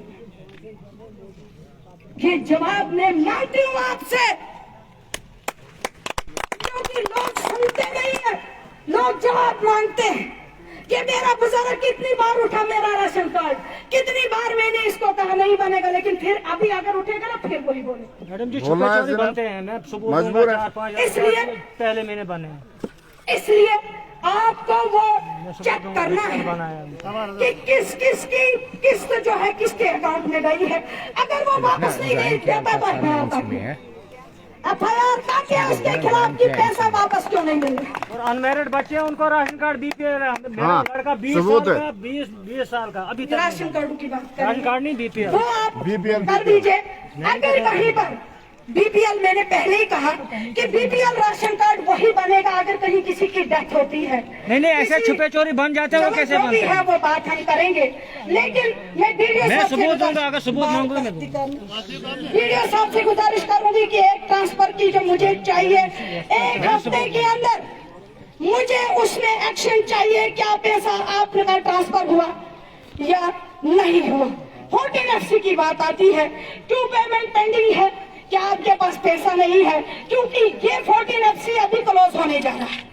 ये जवाब मैं मांगती हूँ आपसे, क्योंकि लोग सुनते नहीं है, लोग जवाब मांगते हैं कि मेरा बुजुर्ग कितनी बार उठा मेरा राशन कार्ड, कितनी बार मैंने इसको कहा नहीं बनेगा, लेकिन फिर अभी अगर उठेगा ना फिर वही बोले। मैडम जी छुपे बनते हैं, मैं सुबह मजबूर है, 4-5 इसलिए पहले मैंने बने हैं। इसलिए आपको वो चेक करना है कि किस की किस्त जो है किसके अकाउंट में गई है। अगर वो वापस नहीं गई देता तो FIR काटे उसके खिलाफ की पैसा वापस क्यों नहीं मिल रहा। और अनमैरिड बच्चे हैं उनको राशन कार्ड बीपीएल, मेरा लड़का 20 साल का अभी तक राशन कार्ड की बात राशन कार्ड नहीं बीपीएल, वो आप कर दीजिए। अगर कहीं पर बीपीएल, मैंने पहले ही कहा कि बीपीएल राशन कार्ड वही बनेगा अगर कहीं किसी की डेथ होती है। नहीं ऐसे छुपे चोरी बन जाते हैं, वो कैसे बनते हैं वो बात हम करेंगे। लेकिन मैं सबूत दूंगा, अगर सबूत मांगूंगा मैं वीडियो साहब से गुजारिश करूंगी कि एक ट्रांसफर की जो मुझे चाहिए 1 हफ्ते के अंदर, मुझे उसमें एक्शन चाहिए। क्या पैसा आपका ट्रांसफर हुआ या नहीं हुआ, 14FC की बात आती है, क्यों पेमेंट पेंडिंग है, क्या आपके पास पैसा नहीं है? क्योंकि ये 14FC अभी क्लोज होने जा रहा है।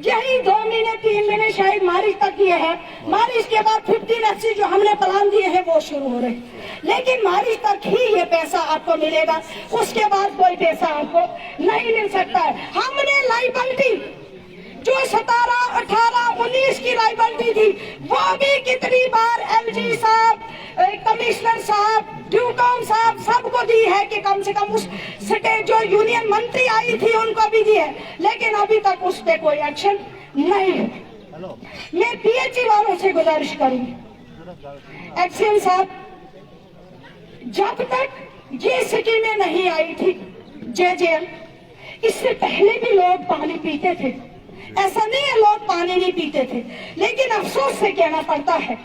यही 2 महीने 3 महीने शायद मार्च तक ये है, मार्च के बाद 15FC जो हमने प्लान दिए हैं वो शुरू हो रहे हैं, लेकिन मार्च तक ही ये पैसा आपको मिलेगा, उसके बाद कोई पैसा आपको नहीं मिल सकता है। हमने लाइबिलिटी जो 17, 18, 19 की लाइबिलिटी थी वो भी कितनी बार LG साहब, कमिश्नर साहब, ड्यूकॉम साहब सबको दी है कि कम से कम उस स्टेट जो यूनियन मंत्री आई थी उनको भी दी है, लेकिन अभी तक उस पर कोई एक्शन नहीं है। मैं PHE वालों से गुजारिश करूंगी, एक्शन साहब, जब तक ये स्कीमें नहीं आई थी JJM, इससे पहले भी लोग पानी पीते थे, ऐसा नहीं है लोग पानी नहीं पीते थे, लेकिन अफसोस से कहना पड़ता है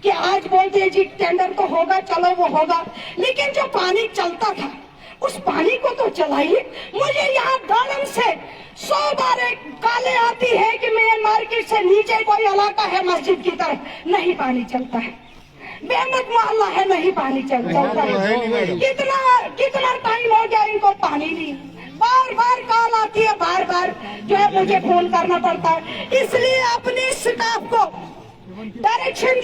कि आज बोलते हैं जी टेंडर तो होगा, चलो वो होगा, लेकिन जो पानी चलता था उस पानी को तो चलाइए। मुझे यहाँ गालम से 100 बार एक काले आती है कि मेन मार्केट से नीचे कोई इलाका है मस्जिद की तरफ नहीं पानी चलता है, बेहमत मोहल्ला है नहीं पानी चलता है। कितना टाइम हो गया इनको पानी नहीं, बार बार कॉल आती है, बार बार जो है मुझे फोन करना पड़ता है। इसलिए अपने स्टाफ को डायरेक्शन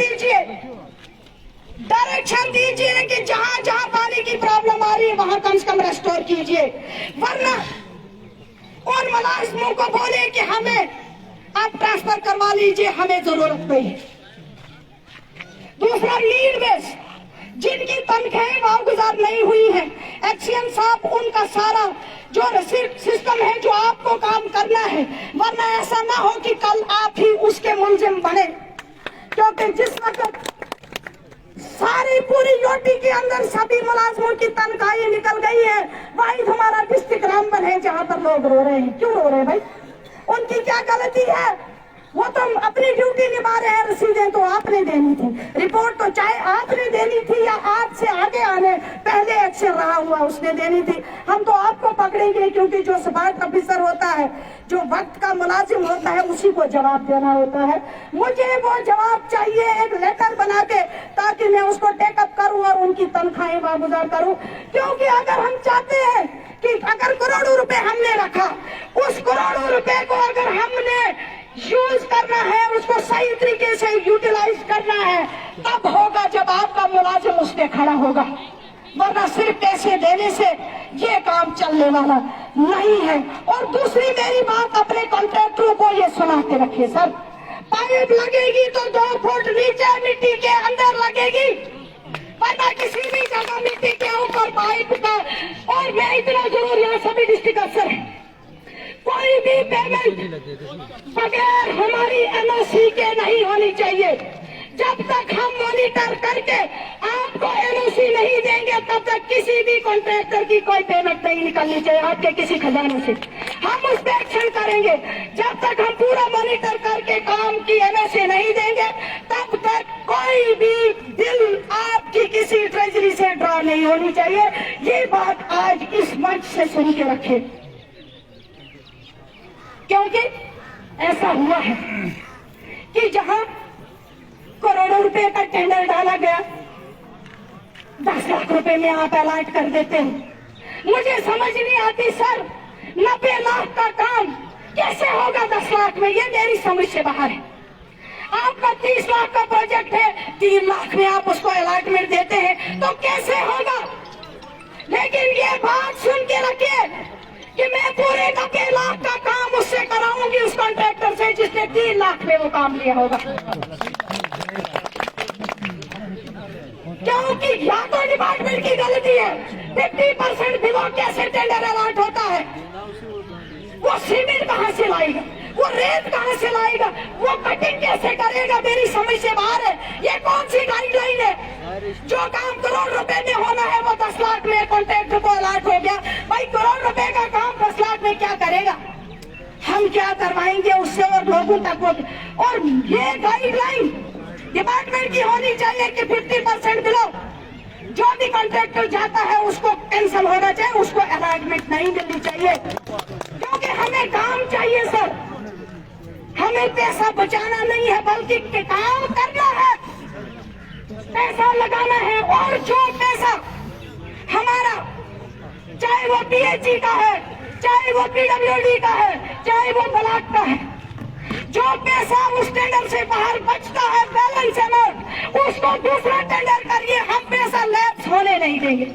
दीजिए कि जहाँ जहाँ पानी की प्रॉब्लम आ रही है वहाँ कम से कम रेस्टोर कीजिए, वरना उन मुलाजिमों को बोले कि हमें आप ट्रांसफर करवा लीजिए, हमें जरूरत नहीं है। दूसरा, लीड बेस जिनकी तनख्वाहें वागुजार नहीं हुई है, एक्शन साहब उनका सारा जो रिसीट सिस्टम है जो आपको काम करना है, वरना ऐसा ना हो कि कल आप ही उसके मुलजिम बने, क्योंकि जिस वक्त सारी पूरी यूटी के अंदर सभी मुलाजमों की तनख्वाहें निकल गई है, वही हमारा डिस्ट्रिक्ट रामबन है जहाँ पर लोग रो रहे हैं। क्यों रो रहे हैं भाई? उनकी क्या गलती है? वो तो अपनी ड्यूटी निभा रहे हैं, रसीदें तो आपने देनी थी, रिपोर्ट तो चाहे आपने देनी थी या आपसे आगे आने पहले एक्शन रहा हुआ उसने देनी थी। हम तो आपको पकड़ेंगे क्योंकि जो स्पार्ट ऑफिसर होता है, जो वक्त का मुलाजिम होता है, उसी को जवाब देना होता है। मुझे वो जवाब चाहिए एक लेटर बना के, ताकि मैं उसको टेकअप करूं और उनकी तनख्वाहें वागुजार करूं। क्योंकि अगर हम चाहते हैं कि अगर करोड़ों रुपए हमने रखा, उस करोड़ों रुपए को अगर हमने यूज करना है, उसको सही तरीके से यूटिलाइज करना है, तब होगा जब आपका मुलाजिम उस पे खड़ा होगा, वरना सिर्फ पैसे देने से ये काम चलने वाला नहीं है। और दूसरी मेरी बात, अपने कॉन्ट्रैक्टरों को ये सुना के रखिए सर, पाइप लगेगी तो 2 फुट नीचे मिट्टी के अंदर लगेगी, वरना किसी भी जगह मिट्टी के ऊपर पाइप का। और मैं इतना जरूर, यहाँ सभी डिस्ट्रिक्ट अफसर है, कोई भी पेमेंट बगैर हमारी NOC के नहीं होनी चाहिए। जब तक हम मॉनिटर करके आपको NOC नहीं देंगे, तब तक किसी भी कॉन्ट्रैक्टर की कोई पेमेंट नहीं निकलनी चाहिए आपके किसी खजाने से। हम उस पर एक्शन करेंगे। जब तक हम पूरा मॉनिटर करके काम की NOC नहीं देंगे, तब तक कोई भी बिल आपकी किसी ट्रेजरी से ड्रॉ नहीं होनी चाहिए। ये बात आज इस मंच से सुन के रखे, क्योंकि ऐसा हुआ है कि जहां करोड़ों रुपए का टेंडर डाला गया, 10 लाख रुपए में आप अलॉट कर देते हैं। मुझे समझ नहीं आती सर, 90 लाख का काम कैसे होगा 10 लाख में? ये मेरी समझ से बाहर है। आपका 30 लाख का प्रोजेक्ट है, 3 लाख में आप उसको अलॉटमेंट देते हैं, तो कैसे होगा? लेकिन ये बात सुन के रखिए कि मैं पूरे 90 लाख का काम उससे कराऊंगी, उस कॉन्ट्रैक्टर से जिसने 3 लाख में वो काम लिया होगा। क्योंकि या तो डिपार्टमेंट की गलती है, 50% बिलो कैसे टेंडर अलॉट होता है? वो सीमेंट कहाँ से लाएगा, वो रेत कहाँ से लाएगा, वो कटिंग कैसे करेगा? मेरी समझ से बाहर है। ये कौन सी गाइडलाइन है? जो काम करोड़ रुपए में होना है वो 10 लाख में कॉन्ट्रैक्टर को अलॉट हो गया। भाई करोड़ रुपए का काम 10 लाख में क्या करेगा? हम क्या करवाएंगे उससे और लोगों तक वो? और ये गाइडलाइन डिपार्टमेंट की होनी चाहिए कि 50% बिलो जो भी कॉन्ट्रैक्टर जाता है उसको कैंसिल होना चाहिए, उसको अलॉटमेंट नहीं मिलनी चाहिए। क्योंकि हमें काम चाहिए सर, हमें पैसा बचाना नहीं है बल्कि काम करना है। पैसा लगाना है, और जो पैसा हमारा, चाहे वो पीएचई का है, चाहे वो पीडब्ल्यूडी का है, चाहे वो ब्लॉक का है, जो पैसा उस टेंडर से बाहर बचता है बैलेंस अमाउंट, उसको दूसरा टेंडर करिए, हम पैसा लैप्स होने नहीं देंगे।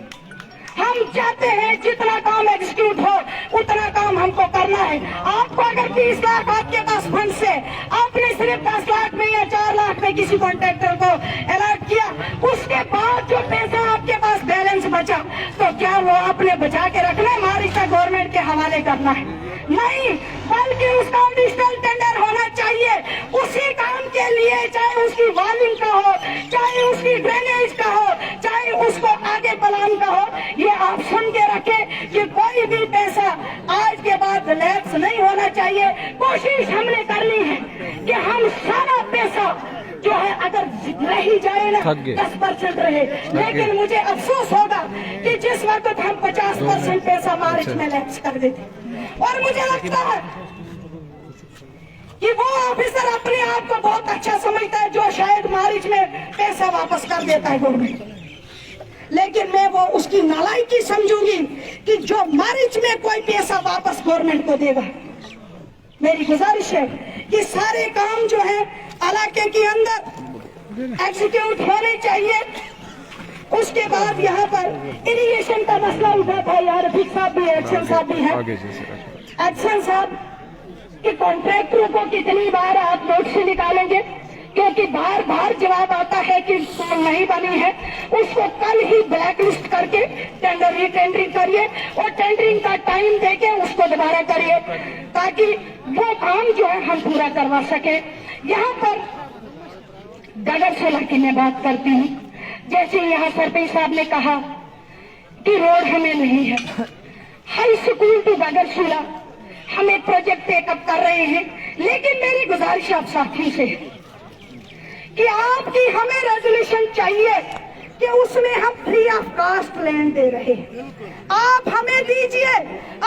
हम चाहते हैं जितना काम एग्जीक्यूट हो उतना काम हमको करना है। आपको अगर 30 लाख आपके पास फंड से आपने सिर्फ 10 लाख में या 4 लाख में किसी कॉन्ट्रैक्टर को अलॉट किया, उसके बाद जो पैसा आपके पास बैलेंस बचा, तो क्या वो आपने बचा के रखना है, महाराष्ट्र गवर्नमेंट के हवाले करना है? नहीं, बल्कि उसका डिजिटल टेंडर होना चाहिए उसी काम के लिए, चाहे उसकी वालिंग का हो, चाहे उसकी ड्रेनेज का हो, चाहे उसको आगे प्लान का हो। ये आप सुन के रखें कि कोई भी पैसा आज के बाद लैप्स नहीं होना चाहिए। कोशिश हमने करनी है कि हम सारा पैसा जो है अगर रह जाए ना 10% रहे, लेकिन मुझे अफसोस होगा कि जिस वक्त हम 50% पैसा मार्च में लैप्स कर देते, और मुझे लगता है कि वो ऑफिसर अपने आप को बहुत अच्छा समझता है जो शायद मार्च में पैसा वापस कर देता है गवर्नमेंट, लेकिन मैं वो उसकी नालायकी समझूंगी कि जो मार्च में कोई पैसा वापस गवर्नमेंट को देगा। मेरी गुजारिश है कि सारे काम जो है इलाके के अंदर एग्जीक्यूट होने चाहिए। उसके बाद यहाँ पर इरिगेशन का मसला उठा था, यार रफीक साहब भी, एक्शन साहब भी है। एक्शन साहब के कॉन्ट्रैक्टरों को कितनी बार आप नोट से निकालेंगे, क्योंकि बार बार जवाब आता है कि नहीं बनी है, उसको कल ही ब्लैक लिस्ट करके टेंडर रीटेंडरिंग करिए और टेंडरिंग का टाइम देके उसको दोबारा करिए, ताकि वो काम जो है हम पूरा करवा सके। यहाँ पर गगर सोला की मैं बात करती हूँ, जैसे यहाँ सरपंच साहब ने कहा कि रोड हमें नहीं है, हाई स्कूल टू गगर सोला हमें प्रोजेक्ट टेकअप कर रहे हैं, लेकिन मेरी गुजारिश आप साथियों से है कि आपकी हमें रेजोल्यूशन चाहिए कि उसमें हम फ्री ऑफ कास्ट लैंड दे रहे हैं। आप हमें दीजिए,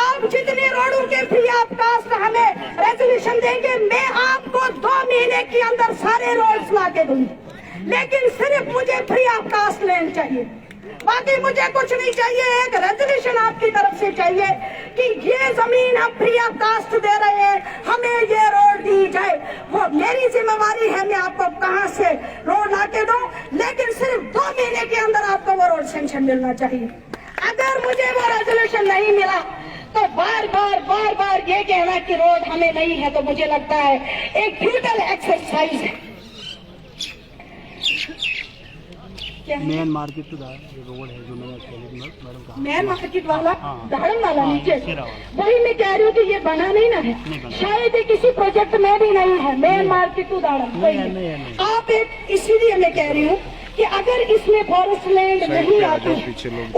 आप जितने रोडों के फ्री ऑफ कास्ट हमें रेजोल्यूशन देंगे, मैं आपको 2 महीने के अंदर सारे रोड्स ला के दूंगी, लेकिन सिर्फ मुझे फ्री ऑफ कास्ट लैंड चाहिए, बाकी मुझे कुछ नहीं चाहिए। एक रेजोल्यूशन आपकी तरफ से चाहिए कि ये जमीन हम फ्री ऑफ कास्ट दे रहे हैं, हमें ये रोड दी जाए। वो मेरी जिम्मेवारी है, मैं आपको कहां से रोड ला के दूं, लेकिन सिर्फ 2 महीने के अंदर आपको वो रोड सेंक्शन मिलना चाहिए। अगर मुझे वो रेजोल्यूशन नहीं मिला तो बार बार ये कहना कि रोड हमें नहीं है, तो मुझे लगता है एक फ्यूटल एक्सरसाइज है। मेन मार्केट तो रोड है जो मैडम मेन मार्केट वाला दाड़म वाला नीचे, वही मैं कह रही हूँ कि ये बना नहीं ना है, शायद किसी प्रोजेक्ट में भी नहीं है मेन मार्केट टू दाड़म। आप एक इसीलिए मैं कह रही हूँ कि अगर इसमें फॉरेस्ट लैंड नहीं आती,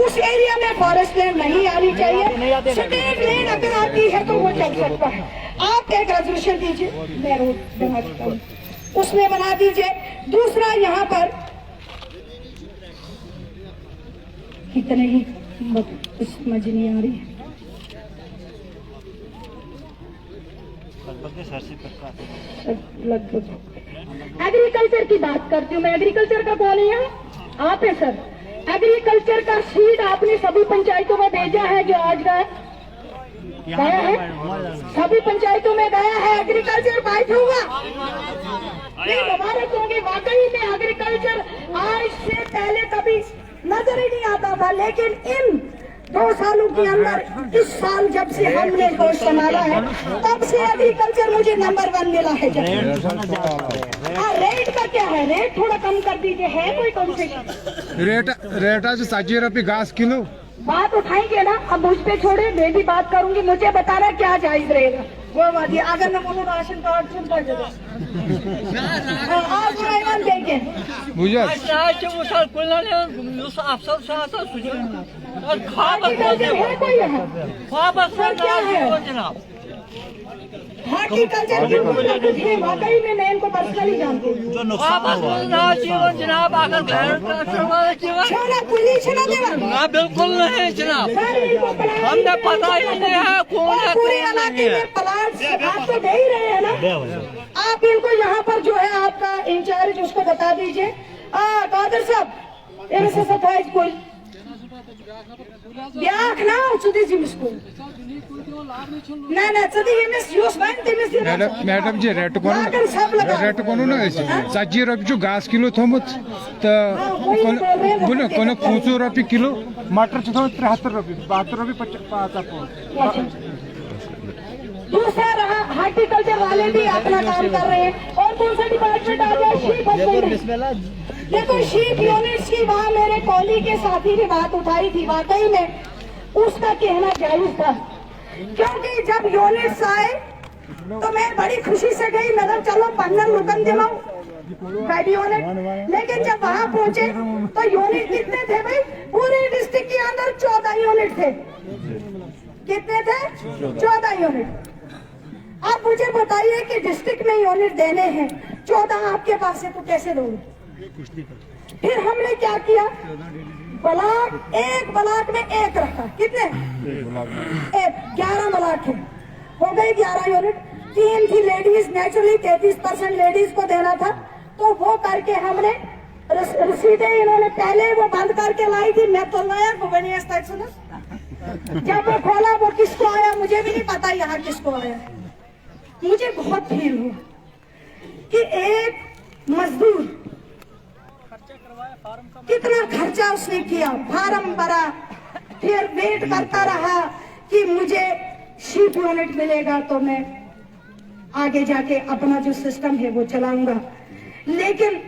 उस एरिया में फॉरेस्ट लैंड नहीं आनी चाहिए, स्टेट लैंड अगर आती है तो वो चल सकता है। आप एक रेजोल्यूशन दीजिए, मैं रोड बना देता हूँ, उसमें बना दीजिए। दूसरा, यहाँ पर कितने ही समझ नहीं आ रही है, लगभग एग्रीकल्चर की बात करती हूँ मैं। एग्रीकल्चर का कौन है? आप है सर। एग्रीकल्चर का सीड आपने सभी पंचायतों में भेजा है, जो आज गया है सभी पंचायतों में गया है, एग्रीकल्चर बाइट होगा। मुबारक होंगे, वाकई में एग्रीकल्चर आज से पहले कभी नजर ही नहीं आता था, लेकिन इन 2 सालों के अंदर, इस साल जब से हमने पोस्ट संभाला है, तब से एग्रीकल्चर मुझे नंबर 1 मिला है। रेट का क्या है? रेट थोड़ा कम कर दीजिए, है कोई कंसेशन? रेट आज 7 रुपये घास किलो। बात उठाएंगे ना, अब मुझ पे छोड़े, मैं भी बात करूंगी, मुझे बताना क्या जायज रहेगा वो बात। अगर न बोलो राशन कार्ड चुन कर देगा आज मैदान देंगे बुझा है कोई यहाँ? क्या है हॉर्टिकल्चर की कुछ है, वाकई में मैं इनको पर्सनली जानती हूँ। जनाब अगर पुलिस बिल्कुल नहीं जनाब, हमने पता ही नहीं है कौन है पूरे इलाके में प्लाट आप तो दे ही रहे हैं ना। आप इनको यहाँ पर जो है आपका इंचार्ज उसको बता दीजिए कादर साहब एने से सफाई कोई ब्याख ना चुदी जिमिस को ना चुदी जिमिस यूस बन तिमिस मैडम जी रेट कोन ना 70 रुपये घास किलो थोमुत तो कोन 500 रुपये किलो मटर 73 रुपये 72 रुपये 50 दूसरा रहा हॉर्टिकल्चर वाले भी अपना काम कर रहे हैं। और कौन सा डिपार्टमेंट आ गया? Sheep husbandry. देखो शीप यूनिट्स की वहाँ मेरे कॉली के साथी ने बात उठाई थी, वाकई में उसका कहना जायज था, क्योंकि जब यूनिट्स आए तो मैं बड़ी खुशी से गई, मतलब चलो 15 लुकन दिलाऊं यूनिट। लेकिन जब वहाँ पहुँचे तो यूनिट कितने थे भाई? पूरे डिस्ट्रिक्ट के अंदर 14 यूनिट थे। कितने थे? 14 यूनिट। आप मुझे बताइए कि डिस्ट्रिक्ट में यूनिट देने हैं 14 आपके पास है तो कैसे दोगे? फिर हमने क्या किया, एक ब्लॉक में एक रखा। कितने? 11 ब्लॉक है, हो गए 11 यूनिट। 3 थी लेडीज, नेचुरली 33% लेडीज को देना था, तो वो करके हमने रसीदें इन्होंने पहले वो बंद करके लाई थी। मैं तो लाया जब वो खोला वो किसको आया मुझे भी नहीं पता, यहाँ किसको आया। मुझे बहुत फील हुआ कि एक मजदूर कितना खर्चा उसने किया, फार्म भरा, फिर वेट करता रहा कि मुझे शीप यूनिट मिलेगा तो मैं आगे जाके अपना जो सिस्टम है वो चलाऊंगा। लेकिन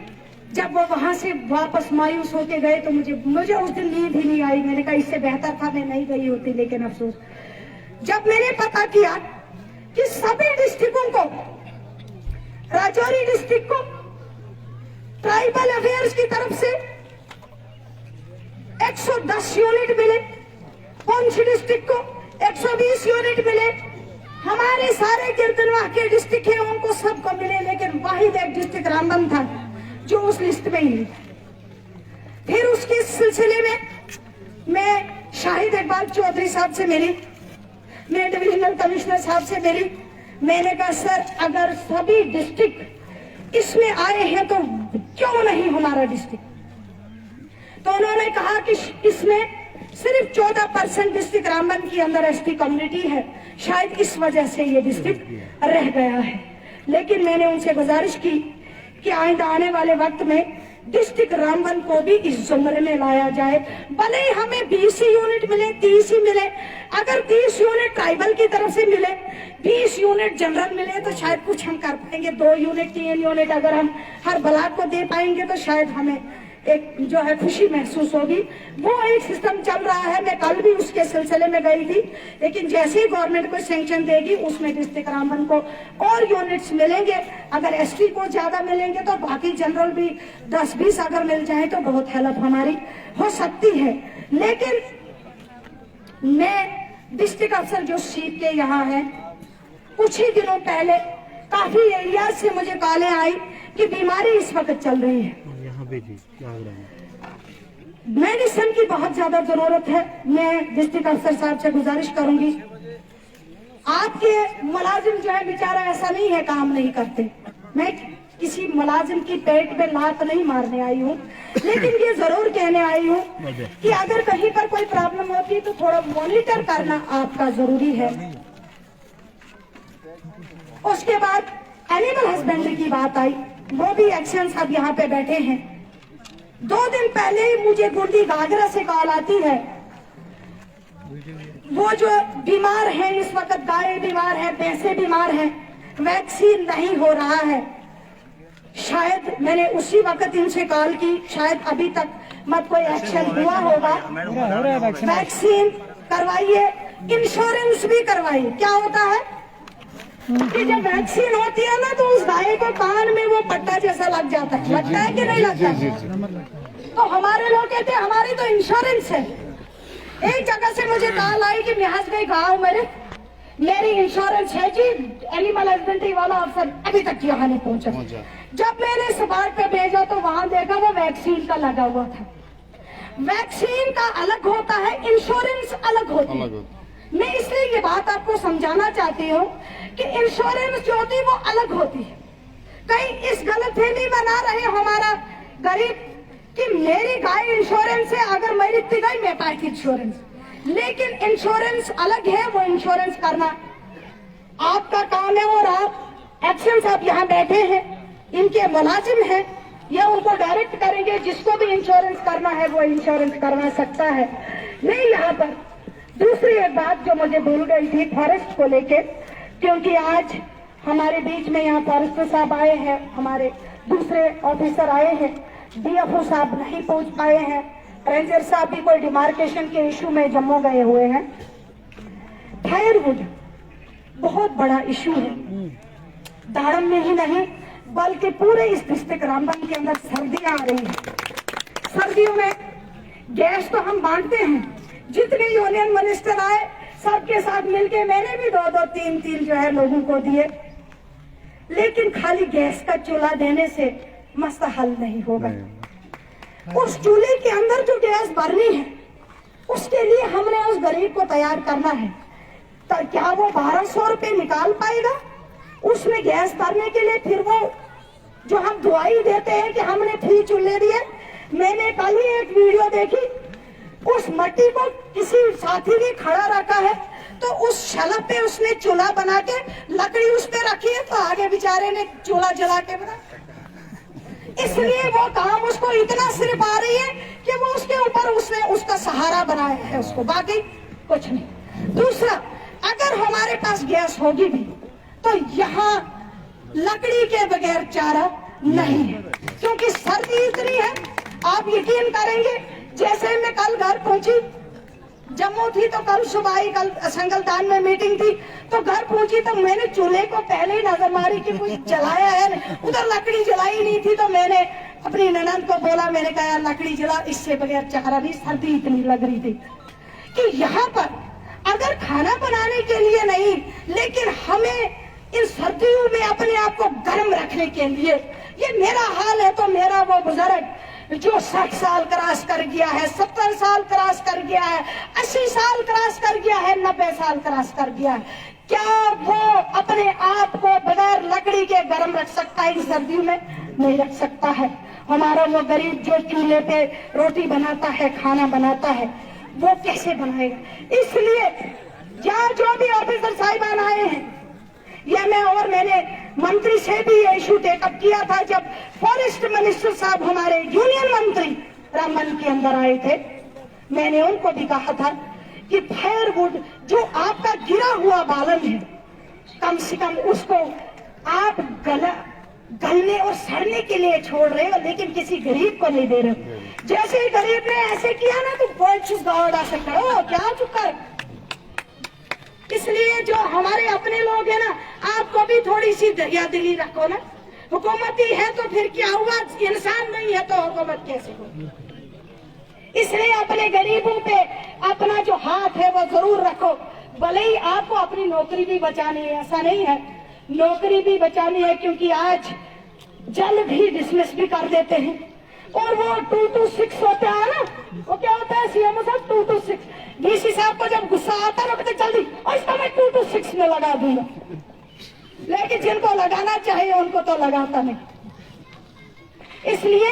जब वो वहां से वापस मायूस होके गए तो मुझे उस दिन नींद ही नहीं आई। मैंने कहा इससे बेहतर था मैं नहीं गई होती। लेकिन अफसोस जब मैंने पता किया कि सभी डिस्ट्रिक्टों को, राजौरी डिस्ट्रिक्ट को ट्राइबल अफेयर्स की तरफ से 110 यूनिट मिले, पुंछ डिस्ट्रिक्ट को 120 यूनिट मिले, हमारे सारे गिरदनवा के डिस्ट्रिक्ट है उनको सबको मिले। लेकिन वाहिद एक डिस्ट्रिक्ट रामबन था जो उस लिस्ट में ही नहीं। फिर उसके सिलसिले में मैं शाहिद इकबाल चौधरी साहब से मिली, मैं डिविजनल कमिश्नर साहब से मिली। मैंने कहा सर अगर सभी डिस्ट्रिक्ट इसमें आए हैं तो क्यों नहीं हमारा डिस्ट्रिक्ट? तो उन्होंने कहा कि इसमें सिर्फ 14% डिस्ट्रिक्ट रामबन के अंदर एसटी कम्युनिटी है, शायद इस वजह से ये डिस्ट्रिक्ट रह गया है। लेकिन मैंने उनसे गुजारिश की कि आइंदा आने वाले वक्त में डिस्ट्रिक्ट रामबन को भी इस जुमरे में लाया जाए। भले ही हमें 20 यूनिट मिले, 30 ही मिले, अगर 30 यूनिट ट्राइबल की तरफ से मिले, 20 यूनिट जनरल मिले तो शायद कुछ हम कर पाएंगे। 2 यूनिट 3 यूनिट अगर हम हर ब्लॉक को दे पाएंगे तो शायद हमें एक जो है खुशी महसूस होगी। वो एक सिस्टम चल रहा है, मैं कल भी उसके सिलसिले में गई थी। लेकिन जैसे ही गवर्नमेंट को सैंक्शन देगी उसमें डिस्ट्रिक्ट रामबन को और यूनिट्स मिलेंगे। अगर एसटी को ज्यादा मिलेंगे तो बाकी जनरल भी 10-20 अगर मिल जाए तो बहुत हेल्प हमारी हो सकती है। लेकिन मैं डिस्ट्रिक्ट अफसर जो सीट के यहाँ है, कुछ ही दिनों पहले काफी एरिया से मुझे कॉलें आई कि बीमारी इस वक्त चल रही है, मेडिसिन की बहुत ज्यादा जरूरत है। मैं डिस्ट्रिक्ट अफसर साहब से गुजारिश करूंगी, आपके मुलाजिम जो है बेचारा ऐसा नहीं है काम नहीं करते, मैं किसी मुलाजिम की पेट पे लात नहीं मारने आई हूँ, लेकिन ये जरूर कहने आई हूँ कि अगर कहीं पर कोई प्रॉब्लम होती है तो थोड़ा मॉनिटर करना आपका जरूरी है। उसके बाद एनिमल हस्बेंड्री की बात आई, वो भी एक्शन सब यहाँ पे बैठे हैं। 2 दिन पहले ही मुझे गुंडी घाघरा से कॉल आती है, वो जो बीमार है इस वक्त, गाय बीमार है, भैंसे बीमार है, वैक्सीन नहीं हो रहा है। शायद मैंने उसी वक्त इनसे कॉल की, शायद अभी तक मत कोई एक्शन हुआ होगा। वैक्सीन करवाइए, इंश्योरेंस भी करवाइए। क्या होता है कि जब वैक्सीन होती है ना तो उस गाय को कान में वो पट्टा जैसा लग जाता है, लगता है कि नहीं लगता? तो हमारे लोग कहते हैं हमारी तो इंश्योरेंस है। एक जगह से मुझे कॉल आई कि निहाज भाई गाँव मेरी इंश्योरेंस है जी, एनिमल हस्बेंड्री वाला अफसर अभी तक यहाँ नहीं पहुंचा। जब मैंने स्पॉट पे भेजा तो वहां देखा वो वैक्सीन का लगा हुआ था। वैक्सीन का अलग होता है, इंश्योरेंस अलग होती है। मैं इसलिए ये बात आपको समझाना चाहती हूँ कि इंश्योरेंस जो होती है वो अलग होती है। कहीं इस गलतफहमी में ना रहे हमारा गरीब कि मेरी गाय इंश्योरेंस है, अगर मेरी गई मैं पाई इंश्योरेंस, लेकिन इंश्योरेंस अलग है, वो इंश्योरेंस करना आपका काम है। और आप एक्शन साहब यहाँ बैठे हैं, इनके मुलाजिम हैं, या उनको डायरेक्ट करेंगे, जिसको भी इंश्योरेंस करना है वो इंश्योरेंस करवा सकता है। मैं यहाँ पर दूसरी एक बात जो मुझे भूल गई थी फॉरेस्ट को लेके, क्योंकि आज हमारे बीच में यहाँ फॉरेस्टर साहब आए हैं, हमारे दूसरे ऑफिसर आए हैं, डीएफओ साहब नहीं पहुंच पाए हैं, रेंजर साहब भी कोई डिमार्केशन के इशू में जम्मू गए हुए हैं। फायरवुड बहुत बड़ा इशू है, दाड़म में ही नहीं बल्कि पूरे इस डिस्ट्रिक्ट रामबन के अंदर सर्दियां आ रही है। सर्दियों में गैस तो हम बांटते हैं, जितने यूनियन मिनिस्टर आए सबके साथ मिलके मैंने भी 2-2, 3-3 जो है लोगों को दिए, लेकिन खाली गैस का चूल्हा देने से मसला हल नहीं होगा। उस चूल्हे के अंदर जो गैस भरनी है उसके लिए हमने उस गरीब को तैयार करना है। तो क्या वो 1200 रुपए निकाल पाएगा उसमें गैस भरने के लिए? फिर वो जो हम दुआई देते हैं कि हमने फ्री चूल्हे दिए, मैंने कल ही एक वीडियो देखी, उस मट्टी को किसी साथी ने खड़ा रखा है, तो उस शलभ पे उसने चूल्हा बना के लकड़ी उस पे रखी है, तो आगे बेचारे ने चूल्हा जला के बना। इसलिए वो काम उसको इतना सिर्फ आ रही है कि वो उसके ऊपर उसने उसका सहारा बनाया है उसको, बाकी कुछ नहीं। दूसरा, अगर हमारे पास गैस होगी भी तो यहाँ लकड़ी के बगैर चारा नहीं है, क्योंकि सर्दी इतनी है। आप यकीन करेंगे, जैसे मैं कल घर पहुंची, जम्मू थी तो कल सुबह ही कल संगलदान में मीटिंग थी, तो घर पहुंची तो मैंने चूल्हे को पहले ही नजर मारी कि कुछ जलाया है, उधर लकड़ी जलाई नहीं थी, तो मैंने अपनी ननद को बोला, मैंने कहा लकड़ी जला, इससे बगैर चारा नहीं। सर्दी इतनी लग रही थी कि यहाँ पर अगर खाना बनाने के लिए नहीं, लेकिन हमें इन सर्दियों में अपने आप को गर्म रखने के लिए, ये मेरा हाल है तो मेरा वो बुजुर्ग जो 60 साल क्रॉस कर गया है, 70 साल क्रॉस कर गया है, 80 साल क्रॉस कर गया है, 90 साल क्रॉस कर गया है, क्या वो अपने आप को बगैर लकड़ी के गर्म रख सकता है इन सर्दियों में? नहीं रख सकता है। हमारा वो गरीब जो चूल्हे पे रोटी बनाता है, खाना बनाता है, वो कैसे बनाएगा? इसलिए यहाँ जो भी ऑफिसर साहिबान आए हैं, या मैंने मंत्री से भी ये इशू टेकअप किया था जब फॉरेस्ट मिनिस्टर साहब हमारे यूनियन मंत्री रामबन के अंदर आए थे, मैंने उनको भी कहा था कि फायरवुड जो आपका गिरा हुआ बालन है, कम से कम उसको आप गलने और सड़ने के लिए छोड़ रहे हो, लेकिन किसी गरीब को नहीं दे रहे हो। जैसे ही गरीब ने ऐसे किया ना, तो गौड़ा से करो, क्या चुप कर। इसलिए जो हमारे अपने लोग हैं ना, आपको भी थोड़ी सी दरिया दिली रखो ना। हुकूमत ही है तो फिर क्या हुआ, इंसान नहीं है तो हुकूमत कैसे होगी? इसलिए अपने गरीबों पे अपना जो हाथ है वो जरूर रखो। भले ही आपको अपनी नौकरी भी बचानी है, ऐसा नहीं है, नौकरी भी बचानी है, क्योंकि आज जल भी डिसमिस भी कर देते हैं। और वो 226 होता है ना, वो क्या होता है सीएमओ साहब, 226 डीसी साहब को जब गुस्सा आता है तो जल्दी और इसको मैं 226 में लगा दूंगा, लेकिन जिनको लगाना चाहिए उनको तो लगाता नहीं। इसलिए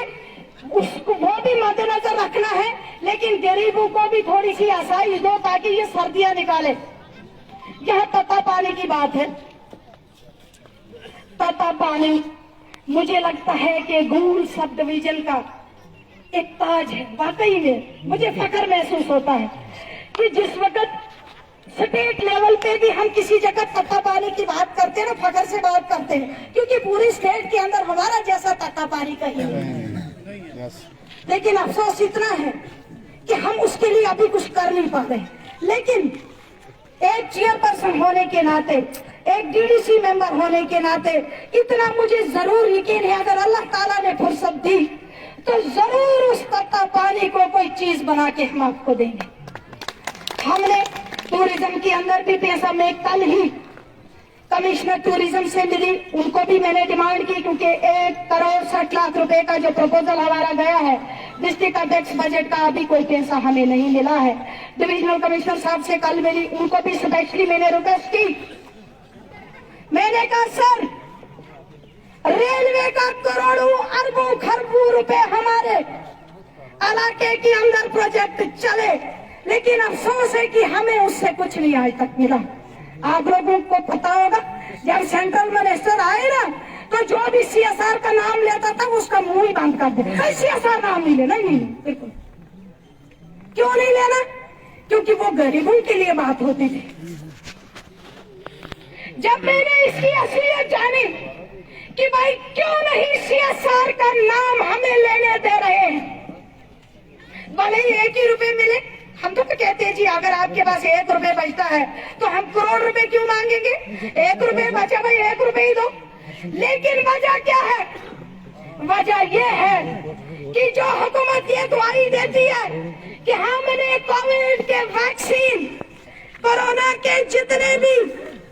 उसको वो भी मद्देनजर रखना है, लेकिन गरीबों को भी थोड़ी सी आसाइश दो ताकि ये सर्दियां निकाले। यह तत्ता पानी की बात है। तत्ता पानी मुझे लगता है कि गूल सब डिवीजन का एक ताज है। वाकई में मुझे फख्र महसूस होता है कि जिस वक्त स्टेट लेवल पे भी हम किसी जगह तत्ता पानी की बात करते हैं ना, फख्र से बात करते हैं, क्योंकि पूरी स्टेट के अंदर हमारा जैसा तत्ता पानी कहीं नहीं। लेकिन अफसोस इतना है कि हम उसके लिए अभी कुछ कर नहीं पा रहे। लेकिन एक चेयरपर्सन होने के नाते, एक डीडीसी मेंबर होने के नाते इतना मुझे जरूर यकीन है, अगर अल्लाह ताला ने फुर्सत दी तो जरूर उस तत्ता पानी को कोई चीज बना के हम आपको देंगे। हमने टूरिज्म के अंदर भी पैसा, मैं कल ही कमिश्नर टूरिज्म से मिली, उनको भी मैंने डिमांड की, क्योंकि 1,60,00,000 रुपए का जो प्रपोजल हमारा गया है डिस्ट्रिक्ट का टैक्स बजट का, अभी कोई पैसा हमें नहीं मिला है। डिविजनल कमिश्नर साहब से कल मिली, उनको भी स्पेशली मैंने रिक्वेस्ट की। मैंने कहा सर, रेलवे का करोड़ों अरबों खरबों रुपए हमारे इलाके के अंदर प्रोजेक्ट चले, लेकिन अफसोस है कि हमें उससे कुछ नहीं आज तक मिला। आप लोगों को पता होगा जब सेंट्रल मिनिस्टर आए ना, तो जो भी CSR का नाम लेता था उसका मुंह ही बंद कर देता। CSR नाम नहीं लेना, नहीं बिल्कुल। क्यों नहीं लेना? क्योंकि वो गरीबों के लिए बात होती थी। जब मैंने इसकी असलियत जानी कि भाई क्यों नहीं CSR का नाम हमें लेने दे रहे हैं, भले ही 1 ही रुपए मिले, हम तो कहते हैं जी अगर आपके पास 1 रुपए बचता है तो हम करोड़ रुपए क्यों मांगेंगे? 1 रुपए बचा भाई 1 रुपए ही दो। लेकिन वजह क्या है? वजह ये है कि जो हुकूमत ये दुआई देती है कि हमने कोविड के वैक्सीन, कोरोना के जितने भी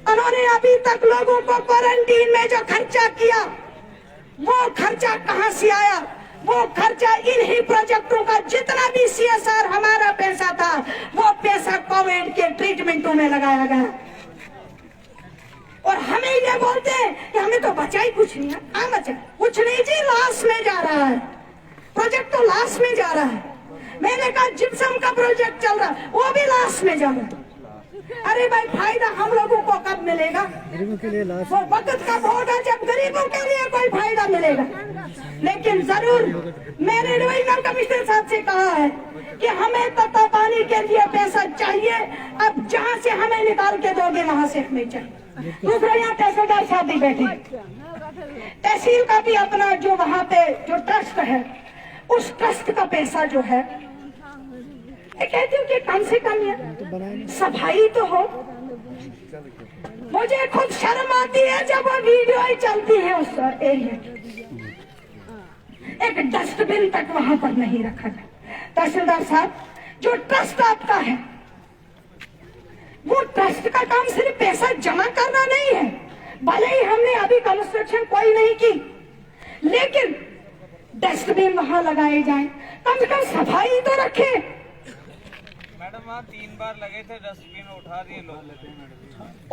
उन्होंने अभी तक लोगों को क्वारंटीन में जो खर्चा किया, वो खर्चा कहां से आया? वो खर्चा इन्हीं प्रोजेक्टों का, जितना भी CSR हमारा पैसा था वो पैसा कोविड के ट्रीटमेंटों में लगाया गया। और हमें ये बोलते हैं कि हमें तो बचा ही कुछ नहीं है। हाँ बचा कुछ नहीं जी, लास्ट में जा रहा है प्रोजेक्ट, तो लास्ट में जा रहा है। मैंने कहा जिप्सम का प्रोजेक्ट चल रहा है, वो भी लास्ट में जा रहा है। अरे भाई फायदा हम लोगों को कब मिलेगा? वो वक्त कब होगा जब गरीबों के लिए कोई फायदा मिलेगा। लेकिन जरूर मैंने डिविजनल कमिश्नर साहब से कहा है कि हमें तत्ता पानी के लिए पैसा चाहिए। अब जहां से हमें निकाल के दोगे वहां से हमें चाहिए। दूसरा, यहाँ तहसीलदार साहब भी बैठे, तहसील का भी अपना जो वहां पे जो ट्रस्ट है, उस ट्रस्ट का पैसा जो है, मैं कहती हूँ कि कम से कम ये सफाई तो हो। मुझे खुद शर्म आती है जब वो वीडियो ही चलती है उस एरिया की, एक डस्टबिन तक वहां पर नहीं रखा गया। तहसीलदार साहब, जो ट्रस्ट आपका है, वो ट्रस्ट का काम सिर्फ पैसा जमा करना नहीं है। भले ही हमने अभी कंस्ट्रक्शन कोई नहीं की, लेकिन डस्टबिन वहां लगाए जाए, कम से कम सफाई तो रखे। मैडम वहाँ 3 बार लगे थे, डस्टबिन उठा दिए लोग।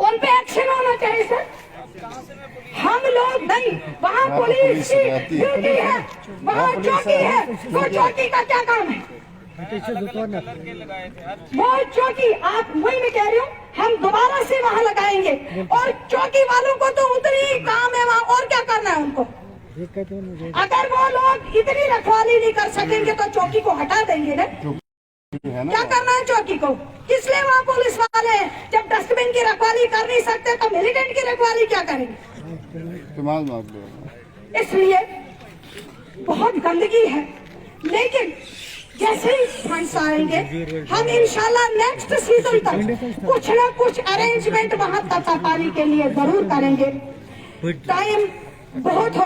उन पे एक्शन होना चाहिए सर। हम लोग नहीं, वहाँ पुलिस की ड्यूटी है, वहाँ चौकी है। वो चौकी का क्या काम है? वो चौकी, आप वही मैं कह रही हूँ, हम दोबारा से वहाँ लगाएंगे। और चौकी वालों को तो उतनी ही काम है वहाँ, और क्या करना है उनको? अगर वो लोग इतनी रखवाली नहीं कर सकेंगे तो चौकी को हटा देंगे ना। क्या करना है चौकी को? इसलिए वहाँ पुलिस वाले हैं। जब डस्टबिन की रखवाली कर नहीं सकते तो मिलिटेंट की रखवाली क्या करेंगे? इसलिए बहुत गंदगी है, लेकिन जैसे ही फंड्स आएंगे हम इंशाल्लाह नेक्स्ट सीजन तक कुछ ना कुछ अरेंजमेंट वहाँ तत्ता पानी के लिए जरूर करेंगे। टाइम बहुत